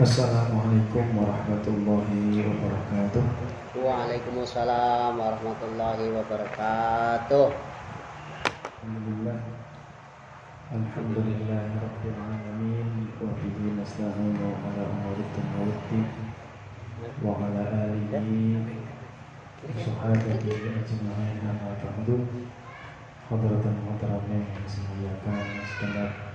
Assalamualaikum warahmatullahi wabarakatuh. Waalaikumsalam warahmatullahi wabarakatuh. Alhamdulillah. Alhamdulillah rabbil alamin wa bihi nasta'inu ala umuri dunya waddin wa ala alihi wa sahbihi ajma'in amma ba'du. Hadratan muhtaramah yang dimuliakan segenap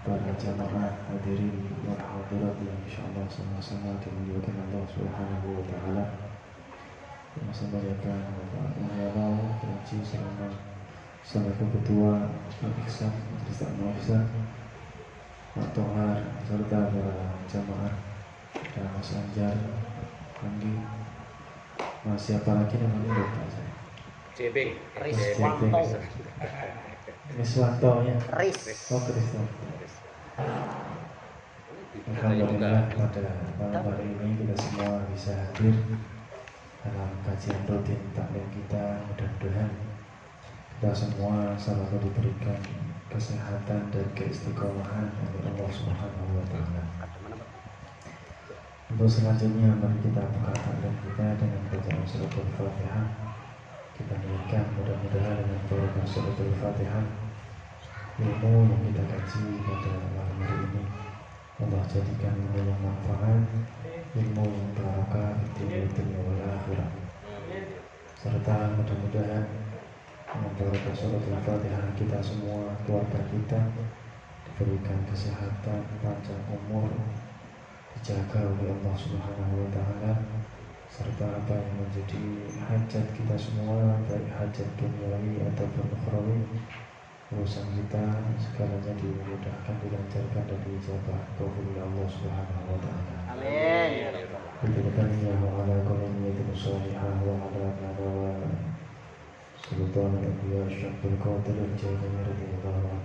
para jamaah hadirin wal hadirat yang insyaallah sama-sama dimuliakan Allah Subhanahu wa taala. Yang saya muliakan Bapak Muhammad Haji selama Selaku Ketua Al-Ihsan Majelis Taklim Ihsan, Pak Tohar serta para jamaah dan Mas Anjar, Anggi, Mas siapa lagi namanya lupa saya. JB Riswanto. Riswanto ya. Ris. Oh Krisno. Alhamdulillah pada malam hari ini kita semua bisa hadir dalam kajian rutin taklim kita. Mudah-mudahan kita semua selalu diberikan kesehatan dan keistiqomahan oleh Allah Subhanahu wa taala. Untuk selanjutnya mari kita buka taklim kita dengan bacaan surat Al-Fatihah. Kita niatkan mudah-mudahan dengan bacaan surat Al-Fatihah ilmu yang kita kaji pada malam hari ini Allah jadikan ilmu yang manfaat, ilmu yang barakah di dunia wal akhirah, serta mudah-mudahan dengan barakah surat Al-Fatihah kita semua, keluarga kita diberikan kesehatan, panjang umur, dijaga oleh Allah Subhanahu wa taala, serta apa yang menjadi hajat kita semua, baik hajat duniawi ataupun ukhrawi, urusan kita segalanya dimudahkan, dilancarkan dan dijabah oleh Allah Subhanahu wa taala. Amin. Bidurkannya wa ala kulli niyatin shalihah wa ala nadawa sultan al-anbiya syabul qadir al-jami radhiyallahu anhu.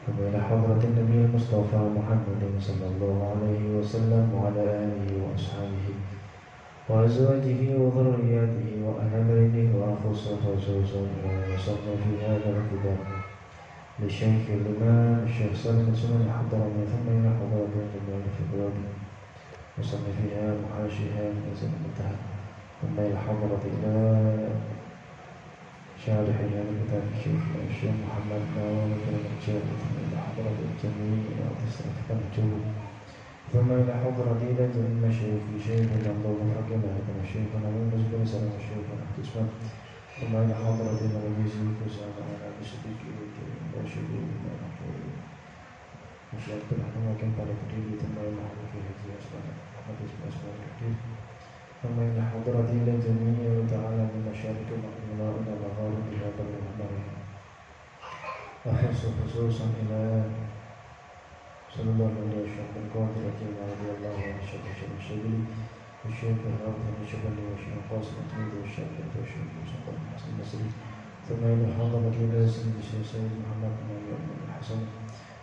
Wa ila hadratin Nabi Mustafa Muhammadin sallallahu alaihi wasallam wa ala alihi wa ashabihi wa azwajihi wa dhurriyyatihi wa ahli baitihi wa khususan wa sallallahu fi hadha al-kitab للشيخ الإمام الشيخ سالم السنن الحضرمي ثم إلى حضرة الجمال في بلادي مصنفها محاشيها من أزل المنتهى ثم إلى حضرة إلى شارح هذا الكتاب الشيخ محمد ناول بن الشيخ ثم إلى حضرة الجميع وتصرف كمجهول ثم إلى حضرة إلى جميع المشايخ شيخنا الله رحمه كما شيخنا يونس بن سلمة شيخنا تسمع ثم إلى حضرة المجلس وسلم على بصديقه وشهيد وشهدت نحن وكان على كتير ثم إلى حضرة هذه أسماء محمد أسماء كتير ثم إلى حضرة إلى جميع تعالى من مشارق الأنوار إلى مغارب هذا المحضر خصوصا إلى صلى الله عليه وسلم القاضي رضي الله عنه الشيخ الشبلي والشيخ الرافع الشبلي والشيخ القاسم التلميذ والشيخ الشيخ مصطفى الحسن البصري ثم إلى حضرة إلى سيد الشيخ سيد محمد بن الحسن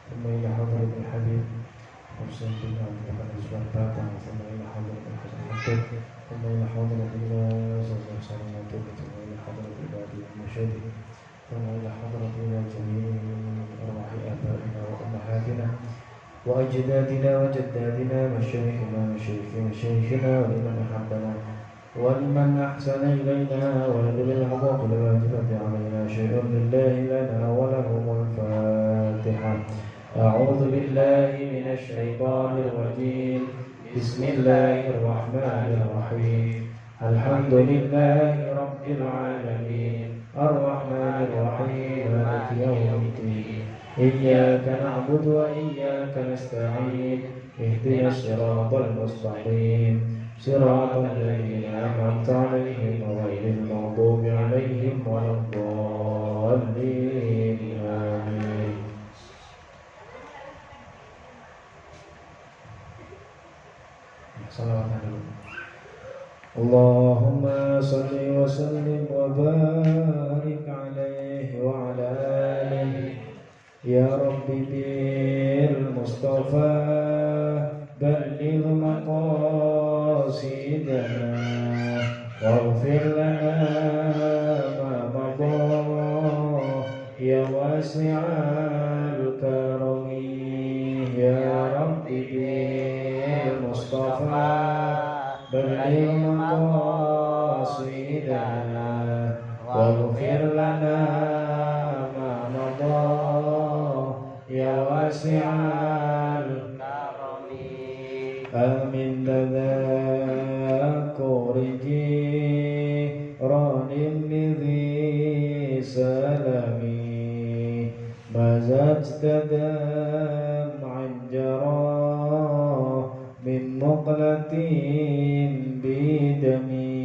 ثم إلى حضرة ابن حبيب حسين بن عبد الرحمن الزبرباتا ثم إلى حضرة الحسن حقق ثم إلى حضرة إلى زوجة سالم الدولة ثم إلى حضرة إلى أبي المشهدي ثم إلى حضرة إلى جميع أرواح آبائنا وأمهاتنا وأجدادنا وجدادنا مشايخنا مشايخنا ولمن أحبنا ولمن أحسن إلينا ولذوي الحقوق الواجبة علينا شيء لله لنا ولهم الفاتحة. أعوذ بالله من الشيطان الرجيم. بسم الله الرحمن الرحيم. الحمد لله رب العالمين الرحمن الرحيم مالك يوم الدين إياك نعبد وإياك نستعين اهدنا الصراط المستقيم صراط الذين أنعمت عليهم غير المغضوب عليهم ولا الضالين آمين. اللهم صل وسلم وبارك عليه وعلى آله يا رب بالمصطفى بلغ مقاصدنا واغفر لنا ما مضى يا واسع الكرم يا رب واسع الكرم آمن تذكر جيران لذي سلم مزجت دمع جرى من مقلة بدمي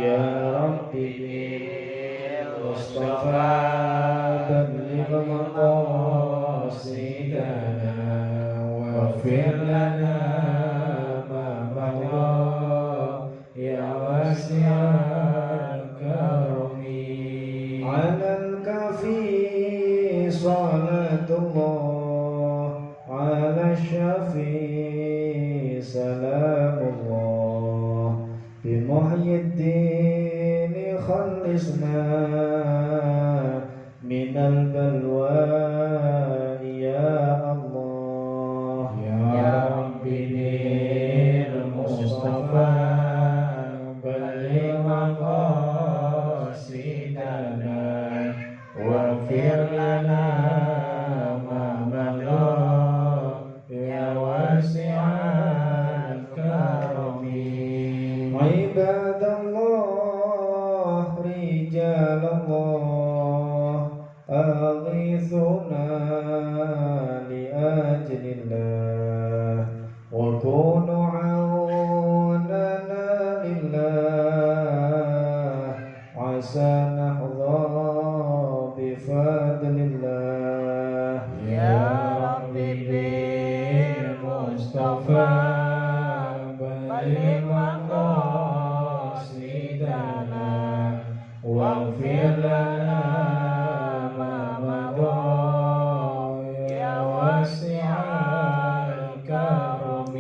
يا ربي بالمصطفى بلغ مقاصدنا واغفر لنا ما مضى يا واسع الكرم على الكافي صلاة الله على الشفيع سلام الله بمحيي الدين خلصنا من البلوى يا الله يا ربي بالمصطفى بلغ مقاصدنا واغفر لنا ما مضى يا واسع الكرم عباد الله رجال الله أغيثنا لأجل الله وكونوا عوننا لله عسى نحظى بفضل الله يا ربي بالمصطفى بلغ مقاصدنا واغفر لنا ما مضى يا واسع الكرم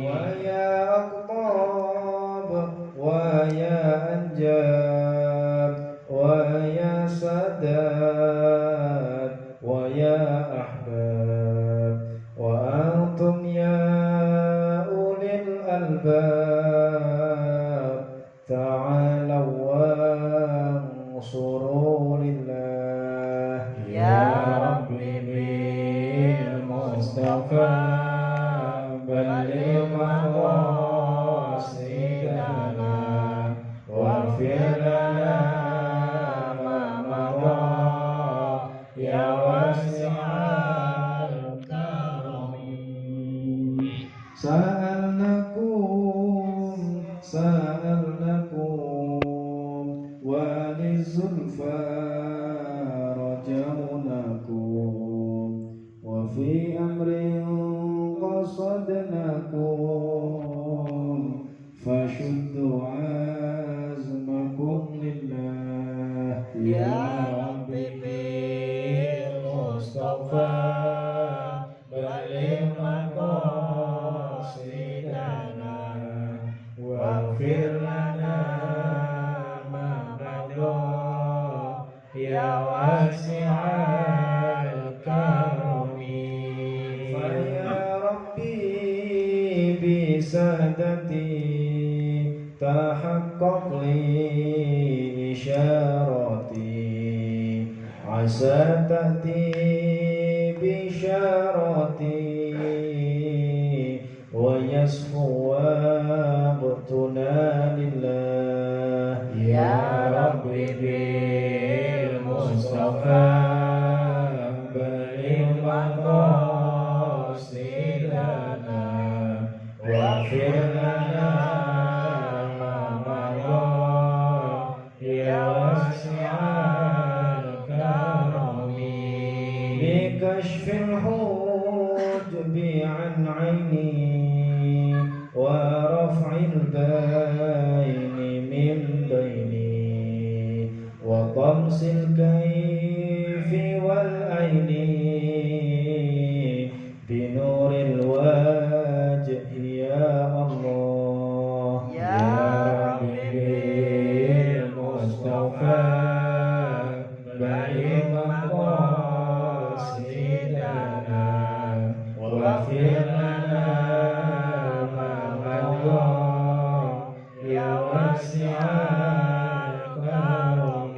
ويا أقطاب ويا أنجاب ويا سادات ويا أحباب وأنتم يا أولي الألباب تعالوا وانصروا لله يا ربي بالمصطفى بلغ مقاصدنا واغفر لنا ما مضى يا واسع الكرم سألناكم وللزلفى رجوناكم وفي أمر قصدناكم فشدوا عزمكم لله يا ربي بالمصطفى بلغ مقاصدنا واغفر لنا ما مضى يا واسع الكرم فيا ربي بسادتي تحقق لي إشارتي عسى تأتي بشارتي ويسفو وقتنا لله يا ربي بالمصطفى بلغ مقاصدنا واغفر لنا ما مضى يا واسع الكرم بكشف الحجب عن عيني ورفع البين من بيني وطمس الكيف والعين بنور الوجه يا الله يا ربي بالمصطفى بلغ مقاصدنا واغفر لنا ما مضى يا واسع الكرم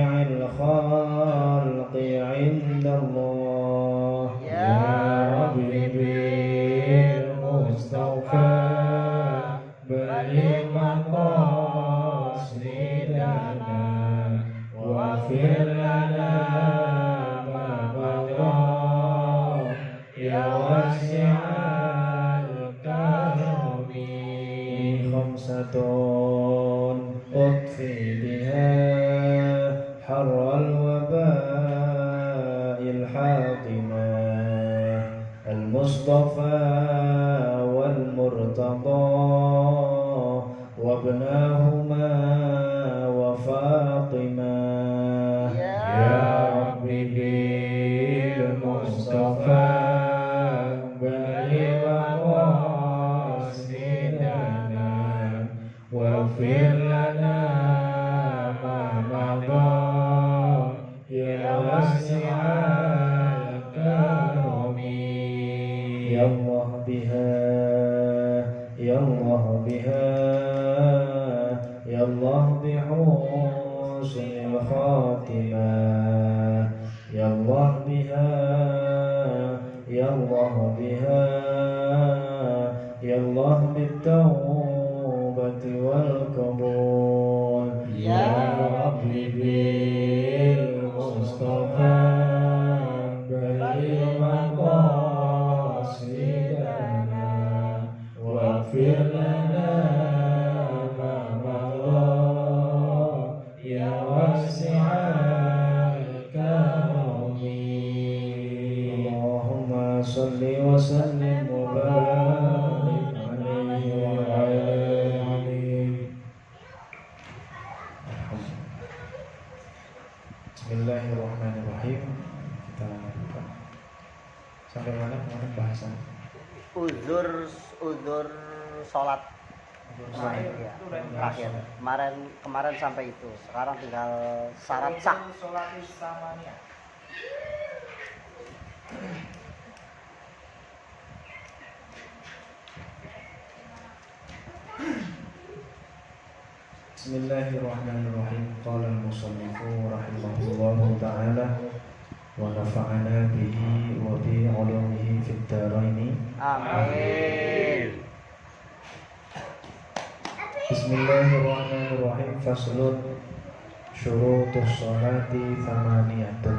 جميع الخلق عند الله يا ربي بالمصطفى بلغ مقاصدنا واغفر لنا ما مضى يا واسع الكرم خمسة أطفي بها حر الوباء الحاطمة المصطفى والمرتضى وابناهما وفاطمة يا ربي بالمصطفى بلغ مقاصدنا واغفر لنا ما مضى يا واسع الكرم يا الله بها يا الله بها يا الله بحسن الخاتمة يا الله بها يا الله بها يا الله بالتوبة والقبول يا ربي بالمصطفى بلغ مقاصدنا واغفر لنا ما مضى يا واسع الكرم اللهم صل وسلم وبارك عليه وعلى آله. Bismillahirrahmanirrahim. Kita lanjutkan. Sampai mana kemarin bahasan? uzur sholat Terakhir. ya, terakhir kemarin sampai itu, sekarang tinggal syarat sah. Bismillahirrahmanirrahim. Qala al-musannifu rahimahullahu ta'ala wa nafa'ana bihi wa bi 'ulumihi fid dharain. Amin. Bismillahirrahmanirrahim. Faslun syurutus sholati thamaniyatun.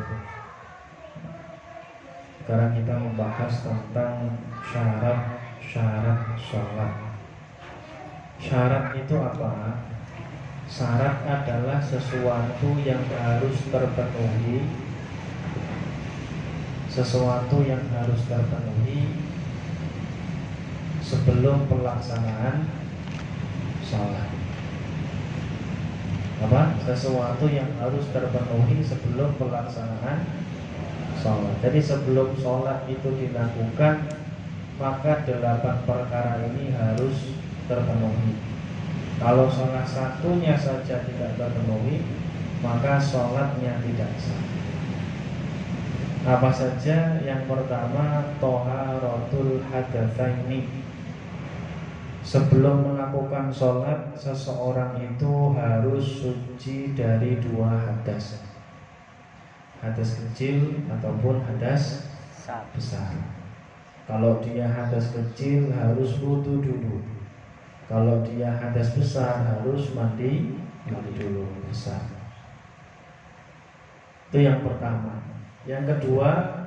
Sekarang kita membahas tentang syarat-syarat sholat. Syarat itu apa? Syarat adalah sesuatu yang harus terpenuhi, sesuatu yang harus terpenuhi sebelum pelaksanaan sholat. Apa? Sesuatu yang harus terpenuhi sebelum pelaksanaan sholat. Jadi sebelum sholat itu dilakukan, maka 8 perkara ini harus terpenuhi. Kalau salah satunya saja tidak terpenuhi, maka sholatnya tidak sah. Apa saja? Yang pertama, thaharatul hadatsaini. Sebelum melakukan sholat, seseorang itu harus suci dari 2 hadas, hadas kecil ataupun hadas besar. Kalau dia hadas kecil harus wudu dulu. Kalau dia hadas besar harus mandi dulu besar. Itu yang pertama. Yang kedua,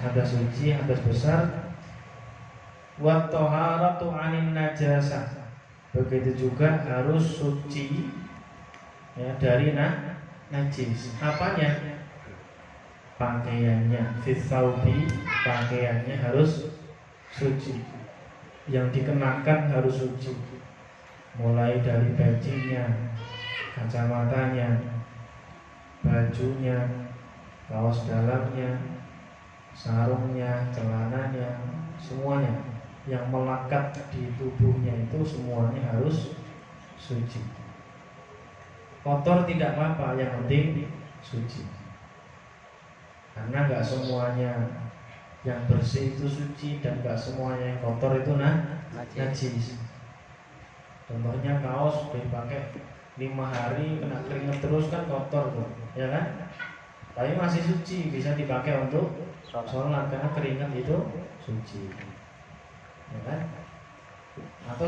hadas suci, hadas besar. Wa taharatu 'anin najasah. Begitu juga harus suci ya dari najis. Apanya? Pakaiannya, fitsaubi, pakaiannya harus suci. Yang dikenakan harus suci. Mulai dari bajunya, kacamatanya, bajunya, kaos dalamnya, sarungnya, celananya, semuanya yang melekat di tubuhnya itu semuanya harus suci. Kotor tidak apa-apa, yang penting suci. Karena gak semuanya yang bersih itu suci dan gak semuanya yang kotor itu najis. Contohnya kaos dipakai 5 hari kena keringat terus kan kotor tuh, ya kan? Tapi masih suci, bisa dipakai untuk sholat karena keringat itu suci, ya kan? Atau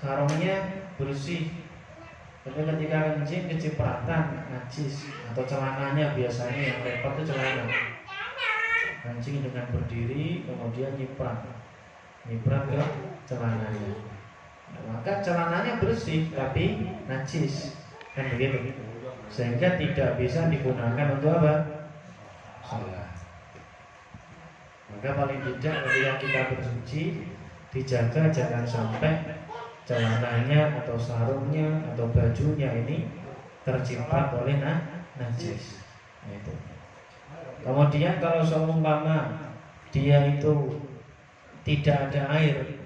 sarungnya bersih, tapi ketika kencing kecipratan najis. Atau celananya, biasanya yang repot itu celana, kencing dengan berdiri kemudian nyiprat ke celananya. Nah, maka celananya bersih tapi najis, kan begitu, sehingga tidak bisa digunakan untuk apa? Sholat. Maka paling tidak ketika kita bersuci, dijaga jangan sampai celananya atau sarungnya atau bajunya ini terciprat oleh najis. Nah, itu. Kemudian kalau seumpama dia itu tidak ada air,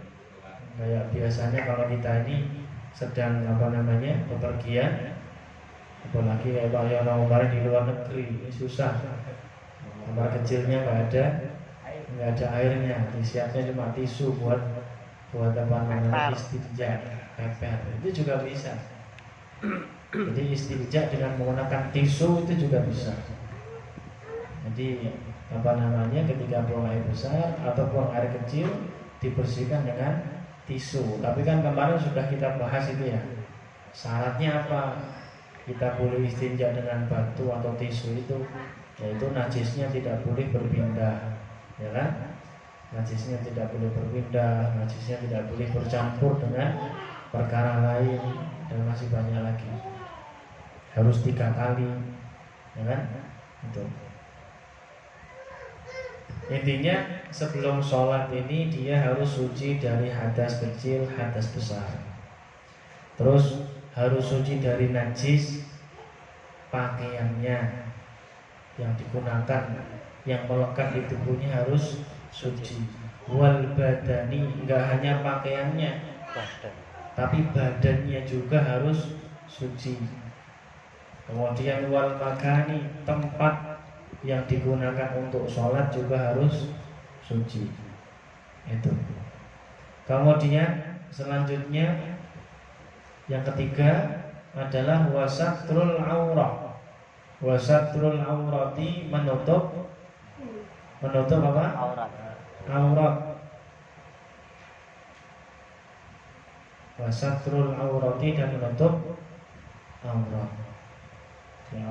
kayak biasanya kalau kita ini sedang bepergian, apalagi kayak Pak Yono kemarin di luar negeri, susah. Kamar kecilnya nggak ada airnya, isinya cuma tisu buat istinja, pepet, itu juga bisa. Jadi istinja dengan menggunakan tisu itu juga bisa. Jadi ketika buang air besar atau buang air kecil dibersihkan dengan tisu. Tapi kan kemarin sudah kita bahas itu ya, syaratnya apa kita boleh istinja dengan batu atau tisu itu, yaitu najisnya tidak boleh berpindah, ya kan? Najisnya tidak boleh berpindah, najisnya tidak boleh bercampur dengan perkara lain, dan masih banyak lagi. Harus 3 kali, ya kan? Itu. Intinya sebelum sholat ini dia harus suci dari hadas kecil, hadas besar. Terus harus suci dari najis pakaiannya yang digunakan, yang melekat di tubuhnya harus suci. Wal badani, enggak hanya pakaiannya, tapi badannya juga harus suci. Kemudian wal makani, tempat yang digunakan untuk sholat juga harus suci. Itu. Kemudian selanjutnya yang ketiga adalah wasatrul aurah. Wasatrul aurati, menutup apa? Aurat. Wasatrul aurati, dan menutup aurat. Ya,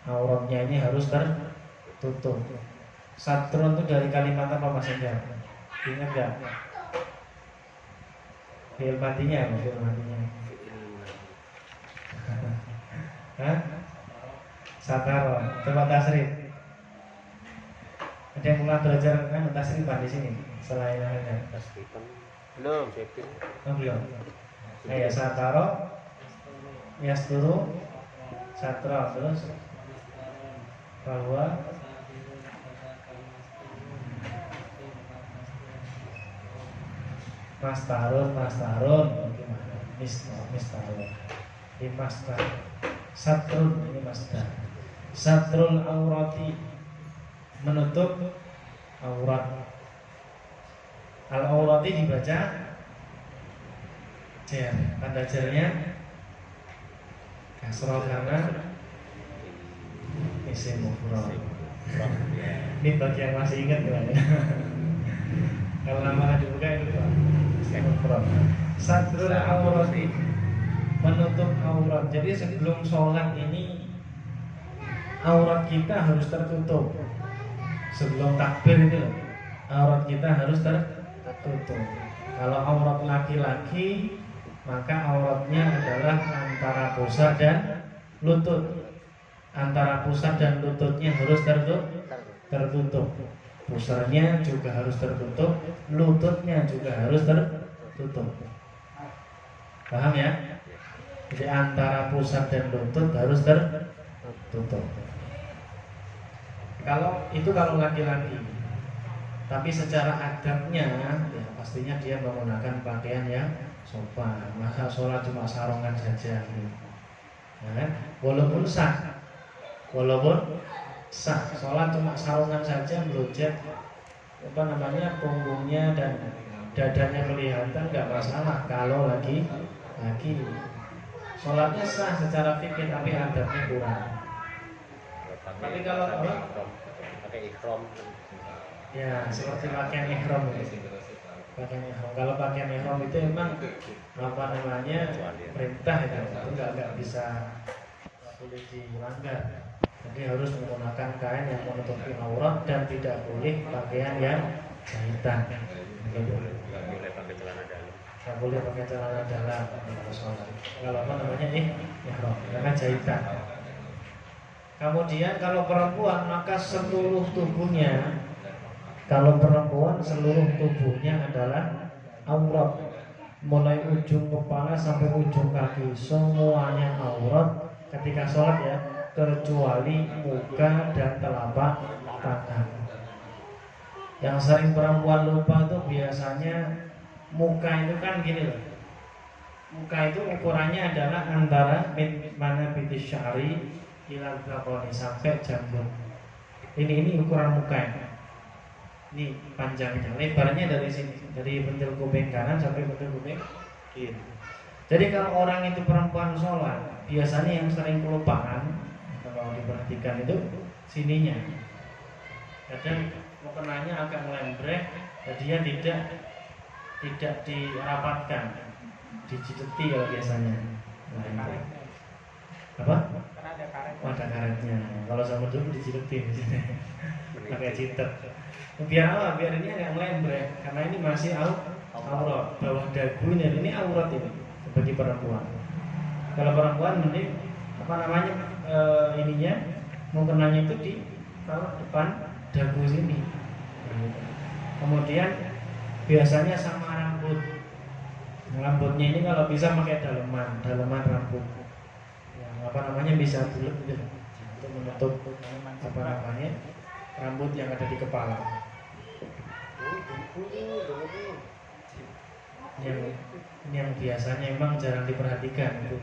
auratnya ini harus tertutup. Satrun itu dari kalimat apa Mas Enda? Ingat gak? Fi'il madinya apa? Fi'il madinya? Hah? Sataro. Coba tasrif. Ada yang mulai belajar kan tasrifan di sini selain Anda? Belum. Belum. Kayak sataro, yasturu, satra, terus bahwa mastarun bagaimana? Mistarun ini mastar, satrun ini mastar. Satrul aurati, menutup aurat. Al aurati dibaca jar, tanda jarnya kasroh karena isim mufrad. Ini bagi yang masih ingat ya. Kalau nama dibuka itu isim mufrad. Satrul aurati, menutup aurat. Jadi sebelum sholat ini aurat kita harus tertutup. Sebelum takbir itu loh, aurat kita harus tertutup. Kalau aurat laki-laki, maka auratnya adalah antara pusar dan lutut. Antara pusar dan lututnya harus tertutup. Pusarnya juga harus tertutup, lututnya juga harus tertutup. Paham ya? Jadi antara pusar dan lutut harus tertutup. Kalau laki-laki. Tapi secara adabnya ya pastinya dia menggunakan pakaian yang sopan. Masa sholat cuma sarungan saja gitu. Ya kan? Walaupun sah, sholat cuma sarungan saja, melujat punggungnya dan dadanya kelihatan nggak masalah kalau lagi sholatnya sah secara fikih tapi adabnya kurang. Tapi kalau pakai ihram ya seperti pakaian ihram pakaian ihram. Kalau pakaian ihram itu emang apa namanya perintah itu nggak bisa boleh dilanggar. Jadi harus menggunakan kain yang menutupi aurat dan tidak boleh pakaian yang jahitan. Nggak boleh pakai celana dalam kalau sholat. Kalau apa namanya ihram karena jahitan. Kemudian kalau perempuan maka seluruh tubuhnya, kalau perempuan seluruh tubuhnya adalah aurat, mulai ujung kepala sampai ujung kaki semuanya aurat ketika sholat ya, kecuali muka dan telapak tangan. Yang sering perempuan lupa itu biasanya muka itu kan gini loh. Muka itu ukurannya adalah antara mana bitis syari ilal bakoni sampai jambut. Ini ukuran muka ya. Ini panjangnya, lebarnya dari sini, dari pentil kuping kanan sampai pentil kuping kiri. Jadi kalau orang itu perempuan sholat, biasanya yang sering kelupaan kalau diperhatikan itu sininya. Kadang mukenanya agak melembrek, dia tidak dirapatkan, dijideti kalau biasanya. Nah, apa? Ada karetnya. Kalau sama dulu dijideti, pakai jitet. Biar apa? Biar ini agak melembrek, karena ini masih aurat. Bawah dagu ini aurat ini bagi perempuan. Kalau perempuan nanti apa namanya ininya mukenanya itu di depan dagu sini. Kemudian biasanya sama rambutnya ini kalau bisa pakai daleman rambut yang apa namanya bisa bulat gitu untuk menutup apa namanya rambut yang ada di kepala. Yang biasanya emang jarang diperhatikan itu.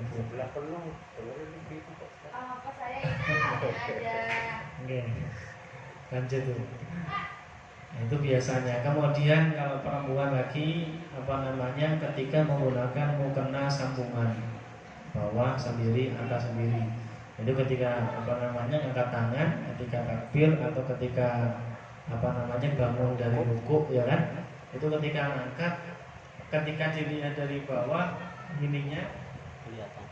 Oke, lanjut tuh. Nah, itu biasanya. Kemudian kalau perempuan lagi apa namanya ketika menggunakan mukena sambungan bawah sendiri atas sendiri. Jadi ketika apa namanya angkat tangan ketika takbir atau ketika apa namanya bangun dari rukuk ya kan, itu ketika angkat, ketika dilihat dari bawah ininya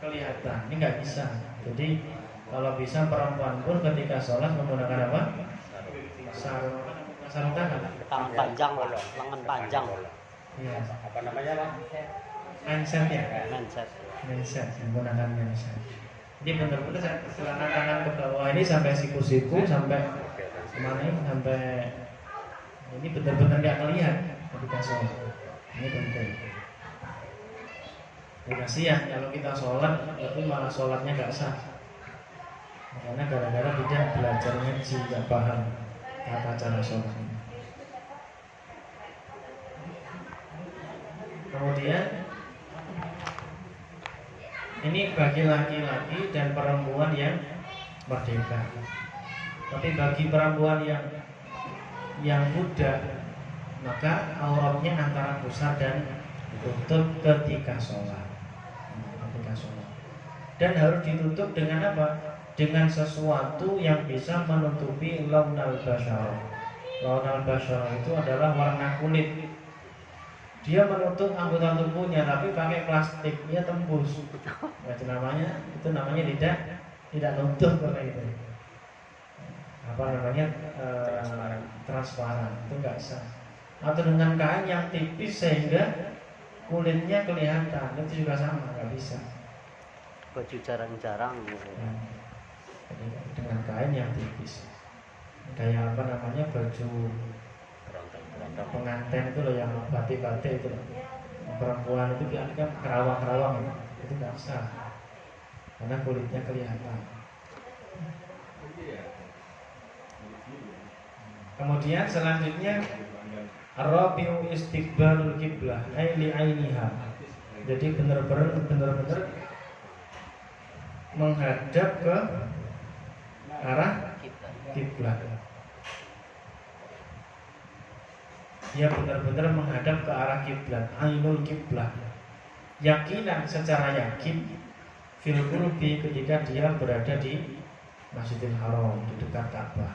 kelihatan. Ini nggak bisa. Jadi kalau bisa perempuan pun ketika sholat menggunakan apa? Sarung tangan. tangan panjang, lengan panjang. Ya. Apa namanya bang? Mindset ya. Mindset. Menggunakan mindset. Jadi benar-benar celana tangan ke bawah ini sampai siku-siku sampai kemana ini sampai ini benar-benar nggak kelihatan ketika sholat. Ini penting. Ya, kasihan kalau kita sholat tapi malah sholatnya nggak sah. Karena gara-gara tidak belajar ngaji, nggak paham tata cara sholat. Kemudian ini bagi laki-laki dan perempuan yang merdeka. Tapi bagi perempuan yang budak, maka auratnya antara pusar dan tutup ketika sholat. Dan harus ditutup dengan apa? Dengan sesuatu yang bisa menutupi launal basyarah. Launal basyarah itu adalah warna kulit. Dia menutup anggota tubuhnya tapi pakai plastik, dia tembus. Nah, itu namanya tidak nutup karena itu. Apa namanya transparan, itu enggak sah. Atau dengan kain yang tipis sehingga kulitnya kelihatan, itu juga sama, enggak bisa. Baju jarang-jarang gitu. Jadi dengan kain yang tipis. Kayak apa namanya baju pengantin itu loh yang batik-batik itu loh. Perempuan itu kan kerawang-kerawang itu nggak sah karena kulitnya kelihatan. Kemudian selanjutnya Rabiu istiqbalul qiblah li ainiha. Jadi benar-benar menghadap ke arah kiblat. dia benar-benar menghadap ke arah kiblat, ainul kiblat. Yakinan secara yakin fil qulbi ketika dia berada di Masjidil Haram di dekat Ka'bah.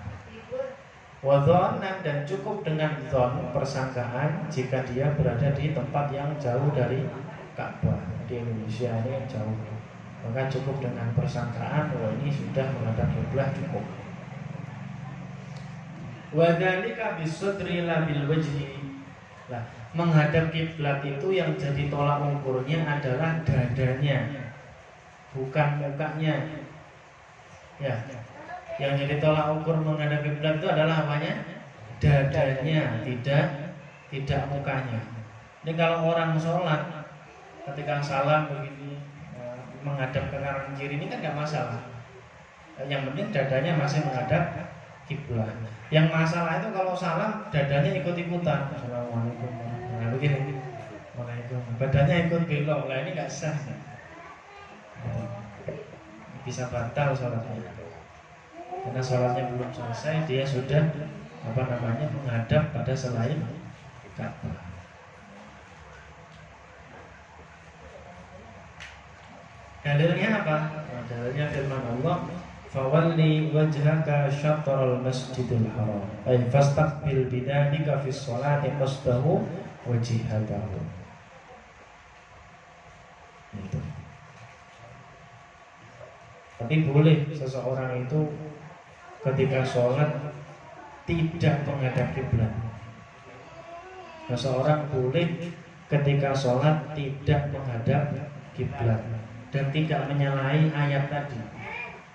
Wa dhannan dan cukup dengan dhon persangkaan jika dia berada di tempat yang jauh dari Ka'bah. Di Indonesia ini yang jauh. Maka cukup dengan persangkaan bahwa ini sudah menghadap kiblat cukup. Wa dzalika bisudri la bil wajhi. Nah, menghadap kiblat itu yang jadi tolak ukurnya adalah dadanya, bukan mukanya. Ya, yang jadi tolak ukur menghadap kiblat itu adalah apanya? Dadanya, tidak mukanya. Jadi kalau orang sholat ketika salam begini menghadap ke kanan kiri ini kan nggak masalah. Yang penting dadanya masih menghadap kiblat. Yang masalah itu kalau salam dadanya ikut-ikutan. Assalamualaikum. Nah, begini. Waalaikumsalam. Badannya ikut belok. Lah ini nggak sah. Bisa batal sholatnya. Karena sholatnya belum selesai, dia sudah menghadap pada selain Ka'bah. Dalilnya apa? Dalilnya firman Allah, fawalli wajhaka syatral masjidil haram ay fastaqbil bidalika fis sholati qasdahu wajhatahu. Itu. Tapi boleh seseorang itu ketika sholat tidak menghadap kiblat. Seseorang boleh ketika sholat tidak menghadap kiblat dan tidak menyalahi ayat tadi.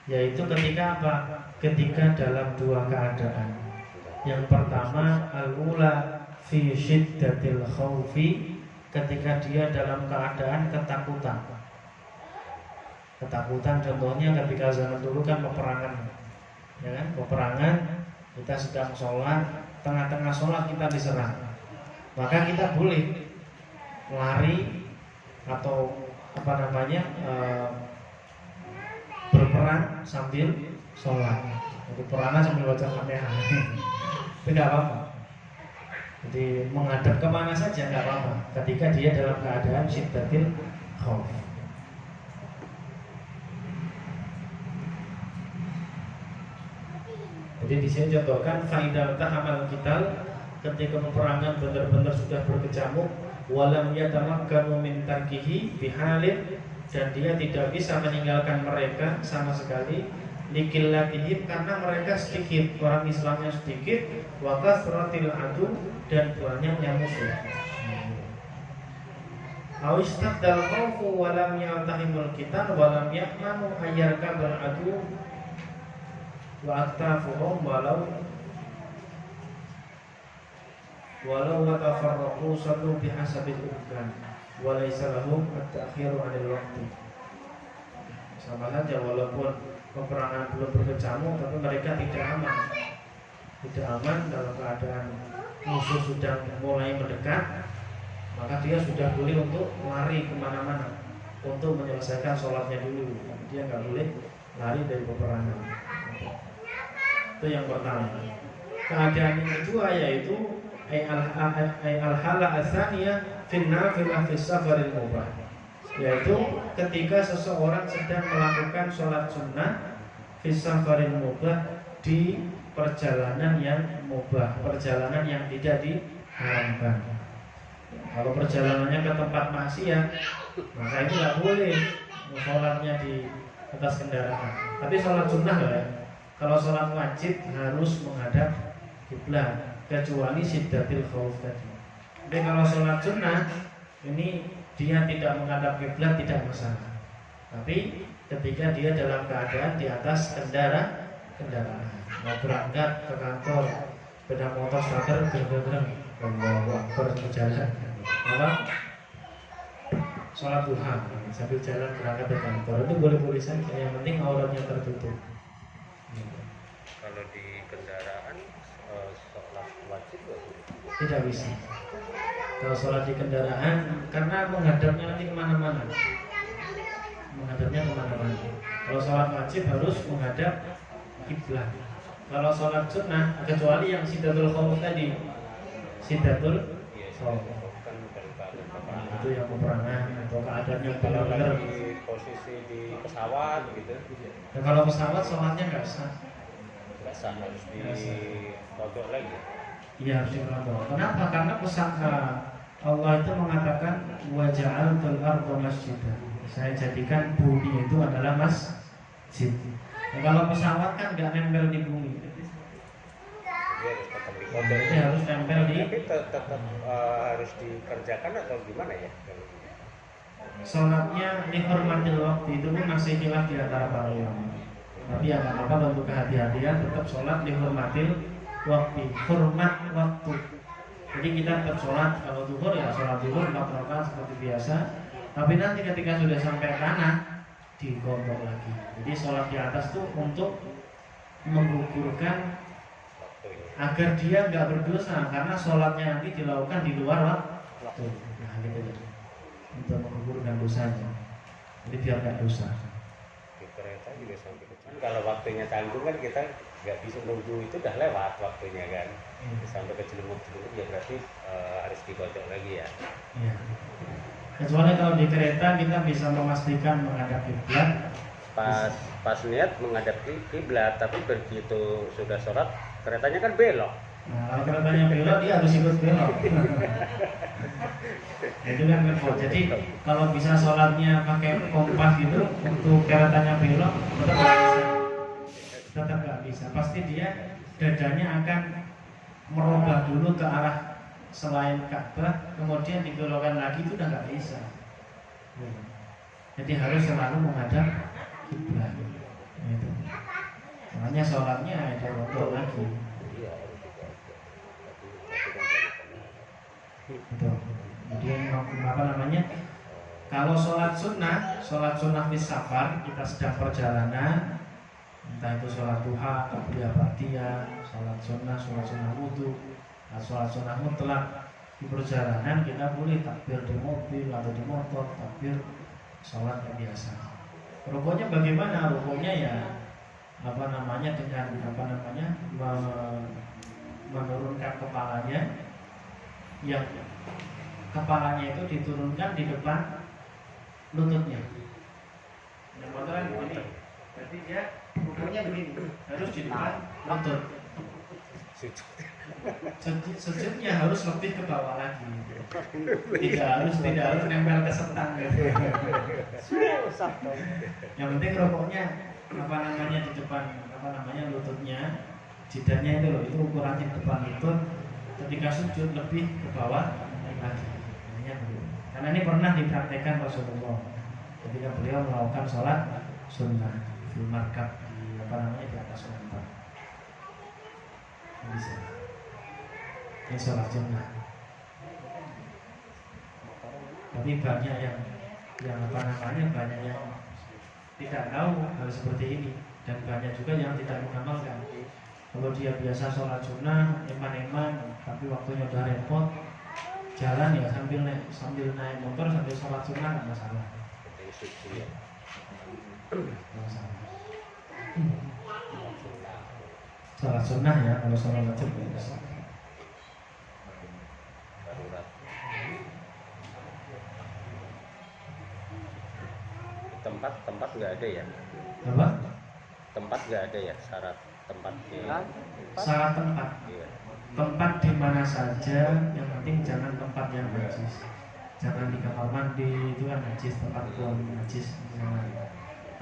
Yaitu ketika apa? Ketika dalam dua keadaan. Yang pertama al-ula fi syiddatil khawfi, ketika dia dalam keadaan ketakutan. Ketakutan contohnya ketika zaman dulu kan peperangan. Ya kan? Peperangan, kita sedang sholat, tengah-tengah sholat kita diserang. Maka kita boleh lari atau berperang sambil sholat. Jadi perangan sambil baca Fatihah. Itu nggak apa-apa. Jadi menghadap kemana saja nggak apa-apa. Ketika dia dalam keadaan syiddatil khauf. Jadi di sini contohkan faidal tahamal kital, ketika peperangan benar-benar sudah berkecamuk, walam yatamakkanu min tarkihi bihalin, dan dia tidak bisa meninggalkan mereka sama sekali, likillatihim, karena mereka sedikit, orang Islamnya sedikit, wa kasratil adu, dan banyaknya musuh. Awistabdal khawfu walam yatahimul kital walam yakmanu ayyarkabal adu wa aktafuhum walau watafarraqu sallu bihasabil umkan wa laysa lahum at-ta'khiru 'anil waqti. Sama saja walaupun peperangan belum berkecamuk, tapi mereka tidak aman dalam keadaan musuh sudah mulai mendekat, maka dia sudah boleh untuk lari kemana-mana untuk menyelesaikan sholatnya dulu. Dia nggak boleh lari dari peperangan. Itu yang pertama. Keadaan yang kedua yaitu al-hala ats-tsaniyah fi an-nafilah fi safaril mubah, yaitu ketika seseorang sedang melakukan sholat sunnah fi safaril mubah, di perjalanan yang mubah, perjalanan yang tidak diharamkan. Kalau perjalanannya ke tempat maksiat, maka itu nggak boleh sholatnya di atas kendaraan. Tapi sholat sunnah ya. Kalau sholat wajib harus menghadap kiblat, kecuali syiddatil khauf tadi. Tapi kalau sholat sunnah ini dia tidak menghadap kiblat tidak masalah. Tapi ketika dia dalam keadaan di atas kendaraan, mau berangkat ke kantor, sepeda motor starter gereng-gereng, Allahu Akbar berjalan, apa? Sholat duha sambil jalan berangkat ke kantor itu boleh-boleh saja. Yang penting auratnya tertutup. Kalau di kendaraan sholat wajib tidak bisa. Kalau sholat di kendaraan, karena menghadapnya nanti kemana-mana. Kalau sholat wajib harus menghadap kiblat. Kalau sholat sunnah, kecuali yang syiddatul khauf tadi, Sidatul Iya, Oh. kan daripada peperangan. itu yang peperangan atau keadaan yang Kalau benar-benar. lagi posisi di pesawat gitu, Dan kalau pesawat sholatnya nggak sah. nggak sah, harus di pojok lagi. Iya harus diperhatikan. Kenapa? Karena pusaka Allah itu mengatakan waja'altul arda masjidah. Saya jadikan bumi itu adalah masjid. Nah, kalau pesawat kan nggak nempel di bumi. Dia harus tetap di pojok. Jadi harus nempel di. Tapi tetap harus dikerjakan atau gimana ya? Sholatnya dihormati waktu itu pun masih khilaf di antara para ulama. Tapi ya nggak apa-apa untuk kehati-hatian tetap sholat dihormati waktu, hormat waktu. Jadi kita tetap sholat kalau zuhur ya sholat zuhur 4 rakaat seperti biasa. Tapi nanti ketika sudah sampai tanah digodok lagi. Jadi sholat di atas tuh untuk menggugurkan agar dia nggak berdosa karena sholatnya nanti dilakukan di luar waktu. Nah gitu. Untuk menggugurkan dosanya. Jadi biar nggak dosa. Di kereta juga sampai ke Cirebon. Kalau waktunya tanggung kan kita nggak bisa nunggu, itu udah lewat waktunya kan. Sampai ke Cilemuk ya berarti harus dikocok lagi ya. Iya. Kecuali kalau di kereta kita bisa memastikan menghadap kiblat. Pas niat menghadap kiblat, tapi begitu sudah sholat keretanya kan belok. Nah, kalau keretanya belok dia harus ikut belok. Itu kan repot. Jadi kalau bisa sholatnya pakai kompas gitu, untuk keretanya belok tetap nggak bisa. Tetap nggak bisa. Pasti dia dadanya akan merubah dulu ke arah selain Ka'bah, kemudian digolongkan lagi itu udah nggak bisa. Jadi harus selalu menghadap kiblat. Gitu. Makanya sholatnya ada rondo lagi. Betul. Kemudian apa namanya? Kalau sholat sunnah fis safar, kita sedang perjalanan, entah itu sholat duha, qabliyah ba'diyah, sholat sunnah wudu, sholat sunnah mutlak. Di perjalanan kita boleh takbir di mobil atau di motor, takbir sholat yang biasa. Rukuknya bagaimana? Rukuknya ya dengan menurunkan kepalanya, yang kepalanya itu diturunkan di depan lututnya. Yang motoran begini, berarti dia rukuknya begini, harus di depan lutut. Sujudnya harus lebih ke bawah lagi. Tidak harus nempel ke setang gitu. Yang penting rokoknya di depan lututnya, jidahnya itu loh, itu ukurannya di depan lutut. Ketika sujud lebih ke bawah lagi. Karena ini pernah dipraktekkan Rasulullah ketika beliau melakukan sholat sunnah fil markab di atas unta. Bisa. Ini sholat sunnah. Tapi banyak yang banyak yang tidak tahu hal seperti ini, dan banyak juga yang tidak mengamalkan. Kalau dia biasa sholat sunnah, eman-eman, tapi waktunya udah repot, jalan ya sambil naik motor sambil sholat sunnah nggak masalah. Sholat sunnah ya, kalau sholat wajib nggak bisa. Tempat nggak ada ya? Apa? Tempat nggak ada ya, syarat tempat di Syarat tempat. Iya. Tempat di mana saja, yang penting jangan tempat yang najis. Jangan di kamar mandi, itu kan najis, tempat buang najis. Jangan.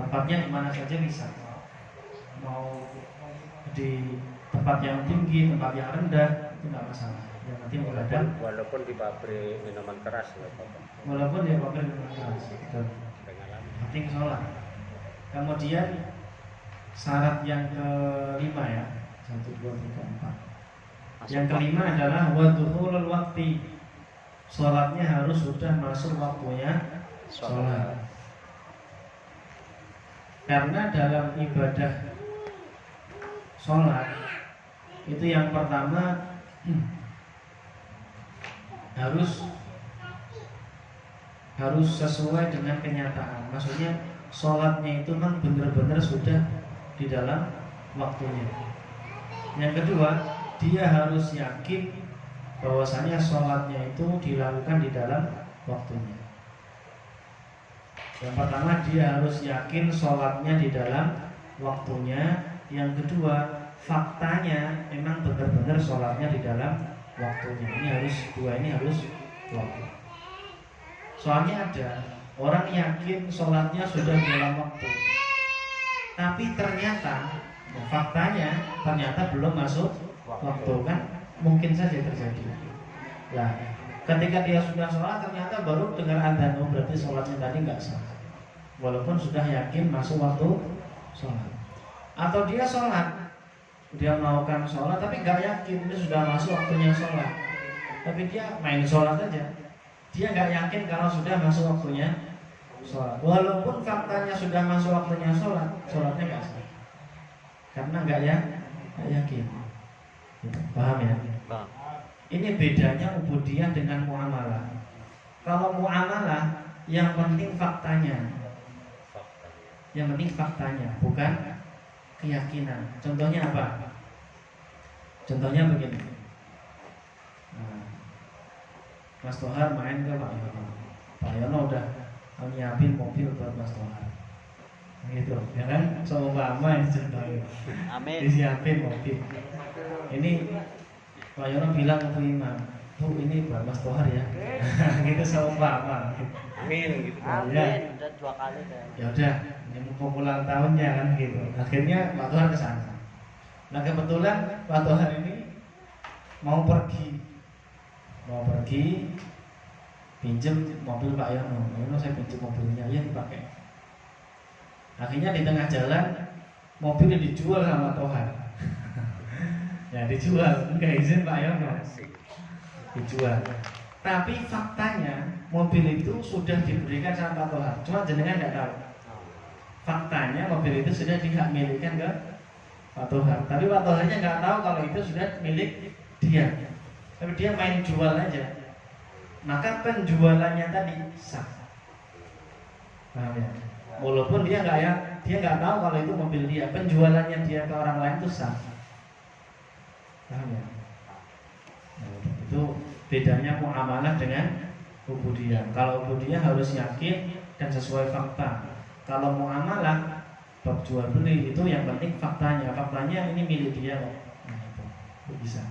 Tempatnya di mana saja bisa. Mau di tempat yang tinggi, tempat yang rendah, itu nggak masalah. Yang penting berada. Walaupun di pabrik minuman keras nggak apa-apa. Walaupun dia pakai minuman keras, betul. Penting sholat. Kemudian syarat yang kelima ya, 1, 2, 3, 4. Yang kelima adalah wadhuhulul wakti. Sholatnya harus sudah masuk waktunya sholat. Karena dalam ibadah sholat itu yang pertama harus sesuai dengan kenyataan. Maksudnya sholatnya itu memang benar-benar sudah di dalam waktunya. Yang kedua, dia harus yakin bahwasanya sholatnya itu dilakukan di dalam waktunya. Yang pertama, dia harus yakin sholatnya di dalam waktunya. Yang kedua, faktanya memang benar-benar sholatnya di dalam waktunya. Ini harus waktu. Soalnya ada orang yakin sholatnya sudah dalam waktu, tapi ternyata faktanya ternyata belum masuk waktu, kan mungkin saja terjadi. Nah, ketika dia sudah sholat ternyata baru dengar adzan, berarti sholatnya tadi nggak sah, walaupun sudah yakin masuk waktu sholat. Atau dia sholat, dia melakukan sholat tapi nggak yakin ini sudah masuk waktunya sholat, tapi dia main sholat aja. Dia nggak yakin kalau sudah masuk waktunya sholat, walaupun faktanya sudah masuk waktunya sholat, sholatnya nggak sah karena nggak yakin. Paham ya? Bang. Ini bedanya ubudiyah dengan muamalah. Kalau muamalah yang penting faktanya, bukan keyakinan. Contohnya apa? Contohnya begini. Mas Tohar main ke Pak Yono. Pak Yono udah nyiapin mobil buat Mas Tohar, gitu ya kan? Seumpama ini contohnya. Amin. Disiapin mobil. Ini Pak Yono bilang ke Bu Imam, Bu ini buat Mas Tohar ya. Gitu seumpama. Amin gitu. Amin. Udah 2 kali deh. Ya udah, ini mau pulang tahunnya kan gitu. Akhirnya Pak Tohar ke sana. Nah kebetulan Pak Tohar ini mau pergi, pinjem mobil Pak Yono. Saya pinjem mobilnya, ya dipakai. Akhirnya di tengah jalan mobilnya dijual sama Tohar. Ya dijual, enggak izin Pak Yono, dijual. Tapi faktanya mobil itu sudah diberikan sama Pak Tohar, cuma jenengan nggak tahu. Faktanya mobil itu sudah dihak milikkan ke Pak Tohar, tapi Pak Toharnya nggak tahu kalau itu sudah milik dia. Tapi dia main jual aja, maka penjualannya tadi sah. Paham ya? Walaupun dia nggak tahu kalau itu mobil dia, penjualannya dia ke orang lain itu sah. Paham ya? Nah, itu bedanya muamalah dengan ubudiyah. Kalau ubudiyah harus yakin dan sesuai fakta. Kalau muamalah bab jual beli itu yang penting faktanya. Faktanya ini milik dia loh. Nah, itu bisa.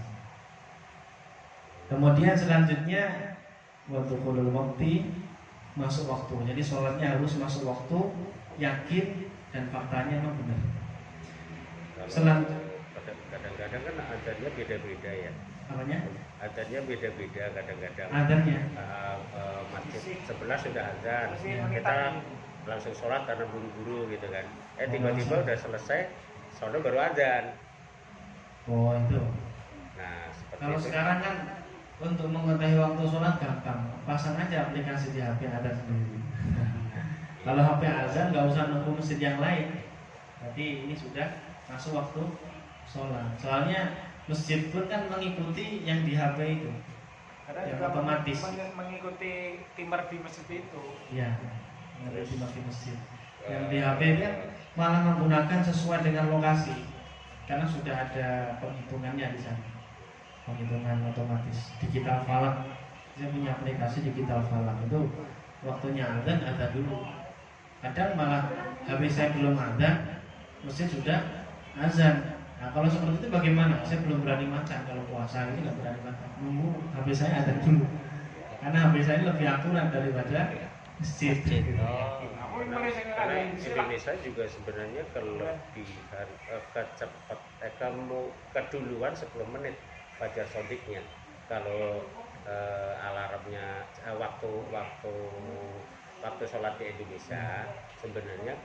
Kemudian selanjutnya waktu qulul waqti, masuk waktu. Jadi sholatnya harus masuk waktu, yakin dan faktanya memang benar. Kadang-kadang kan adzannya beda-beda ya. Namanya? Adzannya beda-beda kadang-kadang. Adzannya? Masjid sebelah sudah adzan, kita langsung sholat karena buru-buru gitu kan. Tiba-tiba udah selesai, sholat baru adzan. Oh itu. Nah seperti Kalau itu. sekarang kan untuk mengetahui waktu sholat gampang, pasang aja aplikasi di HP ada sendiri. Kalau HP azan nggak usah nunggu masjid yang lain, berarti ini sudah masuk waktu sholat. Soalnya masjid pun kan mengikuti yang di HP itu, Karena yang juga otomatis. mengikuti timer di masjid itu. Iya, ada di masjid. Yang di HP kan malah menggunakan sesuai dengan lokasi, karena sudah ada penghitungannya di sana. Penghitungan otomatis digital falak. Saya punya aplikasi digital falak, itu waktunya adzan ada dulu. Kadang malah HP saya belum adzan, masjid sudah azan. Nah kalau seperti itu bagaimana? Saya belum berani makan kalau puasa ini, nggak berani makan. Nunggu HP saya adzan dulu, karena HP saya ini lebih akurat daripada masjid. Karena Indonesia juga sebenarnya kelebihan keduluan 10 menit fajar shodiknya. Kalau alarmnya waktu sholat di Indonesia sebenarnya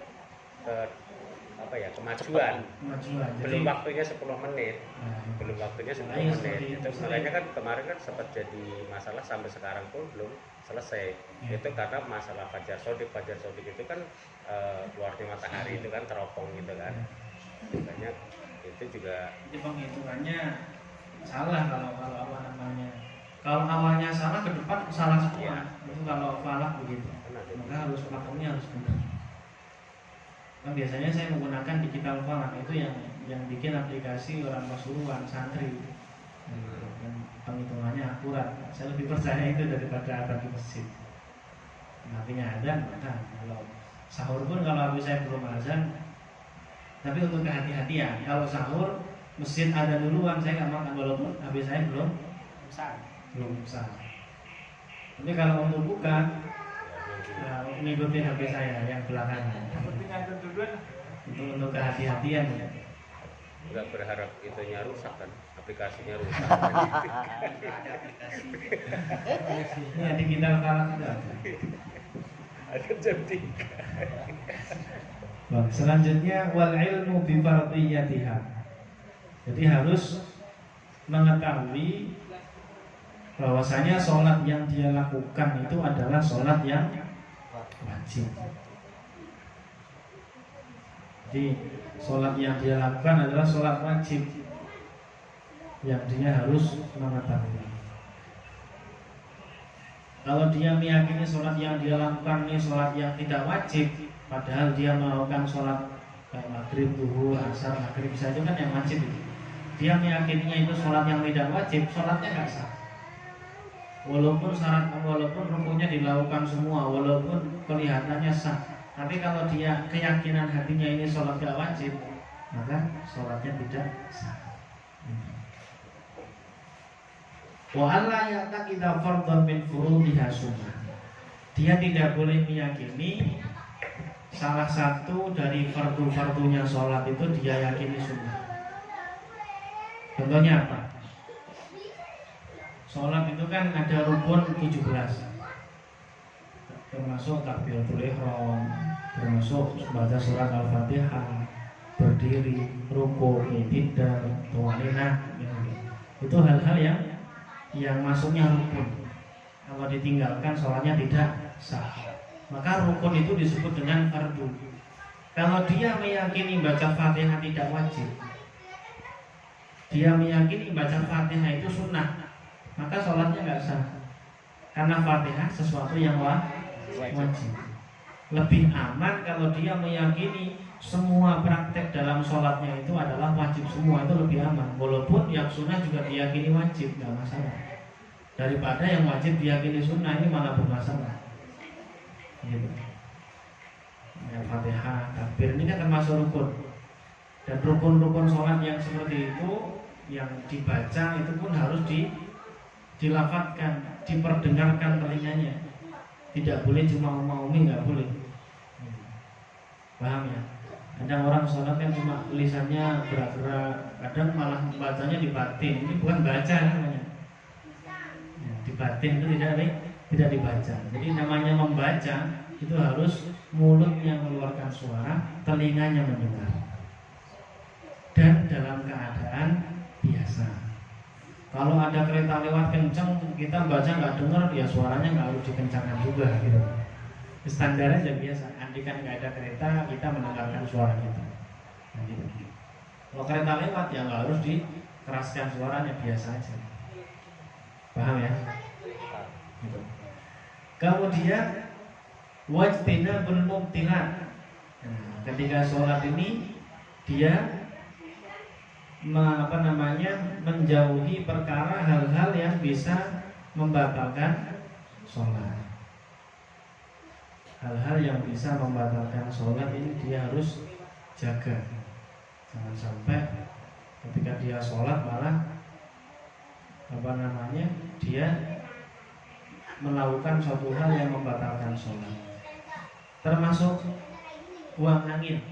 kemajuan. Belum waktunya 10 menit. Belum waktunya 10 menit. Itu makanya kan kemarin kan sempat jadi masalah sampai sekarang pun belum selesai. Itu karena masalah fajar sodik itu kan keluarnya matahari itu kan teropong gitu kan. Makanya itu juga Jadi penghitungannya salah kalau apa namanya. Kalau awalnya salah, ke depan salah semua. Itu kalau falak begitu. Maka harus waktunya harus benar. Nah, biasanya saya menggunakan digital falak, itu yang bikin aplikasi orang Pasuruan, santri. Dan penghitungannya akurat. Saya lebih percaya itu daripada adzan di masjid. Artinya adzan, maka kalau sahur pun kalau habis saya belum azan, tapi untuk kehati-hatian, kalau sahur masjid ada duluan, saya nggak makan walaupun habis saya belum sah. Tapi kalau untuk buka, mengikuti habis saya yang belakangan. Untuk kehati-hatian ya. Nggak berharap itunya rusak kan, aplikasinya rusak. Ini di kita kalah sudah. Ada jam 3. Bang, selanjutnya wal ilmu bi fardhiyatiha. Jadi harus mengetahui bahwasanya sholat yang dia lakukan itu adalah sholat yang wajib. Jadi sholat yang dia lakukan adalah sholat wajib yang dia harus mengetahui. Kalau dia meyakini sholat yang dia lakukan ini sholat yang tidak wajib, padahal dia melakukan sholat kayak maghrib, zuhur, asar, maghrib saja kan yang wajib itu. Dia meyakininya itu sholat yang tidak wajib, sholatnya nggak sah. Walaupun rukunnya dilakukan semua, walaupun kelihatannya sah, tapi kalau dia keyakinan hatinya ini sholat tidak wajib, maka sholatnya tidak sah. Wa alla ya'taqida fardhan min furudiha sunnah. Dia tidak boleh meyakini salah satu dari fardu-fardunya sholat itu dia yakini sunnah. Contohnya apa? Sholat itu kan ada rukun 17, termasuk takbiratul ihram, termasuk baca surat Al-Fatihah, berdiri, ruku, i'tidal, tumaninah. Itu hal-hal yang masuknya rukun. Kalau ditinggalkan sholatnya tidak sah. Maka rukun itu disebut dengan fardu. Kalau dia meyakini baca Fatihah tidak wajib, dia meyakini baca Fatihah itu sunnah, maka sholatnya nggak sah. Karena Fatihah sesuatu yang wajib. Lebih aman kalau dia meyakini semua praktek dalam sholatnya itu adalah wajib semua, itu lebih aman. Walaupun yang sunnah juga diyakini wajib, nggak masalah. Daripada yang wajib diyakini sunnah, ini malah bermasalah. Gitu. Yang Fatihah, takbir ini kan termasuk rukun. Dan rukun-rukun sholat yang seperti itu, yang dibaca itu pun harus dilafadzkan, diperdengarkan telinganya. Tidak boleh cuma umi, nggak boleh. Paham ya? Kadang orang sholat kan cuma lisannya gerak-gerak, kadang malah membacanya di batin. Ini bukan baca namanya. Ya, di batin itu tidak dibaca. Jadi namanya membaca itu harus mulutnya mengeluarkan suara, telinganya mendengar. Dan dalam keadaan biasa. Kalau ada kereta lewat kenceng, kita baca nggak dengar, ya suaranya nggak harus dikencangkan juga gitu. Standarnya aja biasa. Andikan nggak ada kereta, kita mendengarkan suara kita. Nah, gitu. Kalau kereta lewat ya nggak harus dikeraskan suaranya, biasa aja. Paham ya? Gitu. Kemudian wajtinabul mubtilat. Nah, ketika sholat ini dia menjauhi perkara hal-hal yang bisa membatalkan sholat. Hal-hal yang bisa membatalkan sholat ini dia harus jaga. Jangan sampai ketika dia sholat malah dia melakukan suatu hal yang membatalkan sholat. Termasuk buang angin,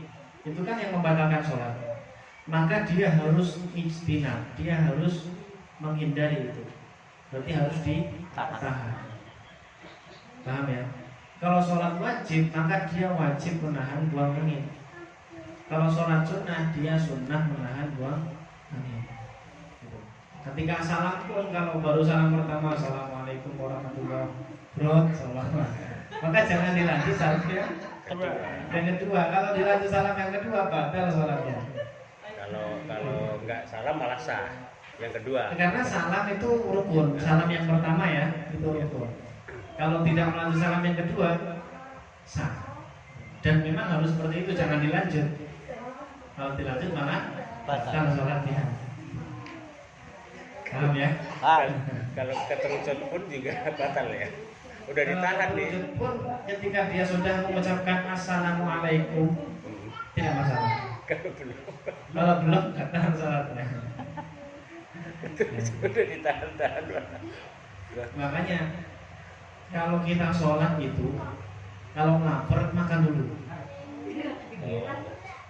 itu kan yang membatalkan sholat. Maka dia harus ijtinab, dia harus menghindari itu. Berarti harus ditahan. Paham ya? Kalau sholat wajib, maka dia wajib menahan buang angin. Kalau sholat sunnah, dia sunnah menahan buang angin. Ketika salam pun, kalau baru salam pertama, assalamualaikum warahmatullahi wabarakatuh, maka jangan dilanjut salamnya yang kedua. Kalau dilanjut salam yang kedua, batal sholatnya. Kalau nggak salam malah sah. Yang kedua. Karena salam itu rukun. Salam yang pertama ya itu rukun. Kalau tidak melanjut salam yang kedua, sah. Dan memang harus seperti itu, jangan dilanjut. Kalau dilanjut malah batal sholatnya. Paham ya? Kalau keterucut pun juga batal ya. Udah ditahan nih. Keterucut pun ketika dia sudah mengucapkan assalamualaikum tidak masalah. Kalau belum nggak tahan salatnya. Udah ditahan-tahan. Makanya kalau kita sholat itu, kalau lapar makan dulu.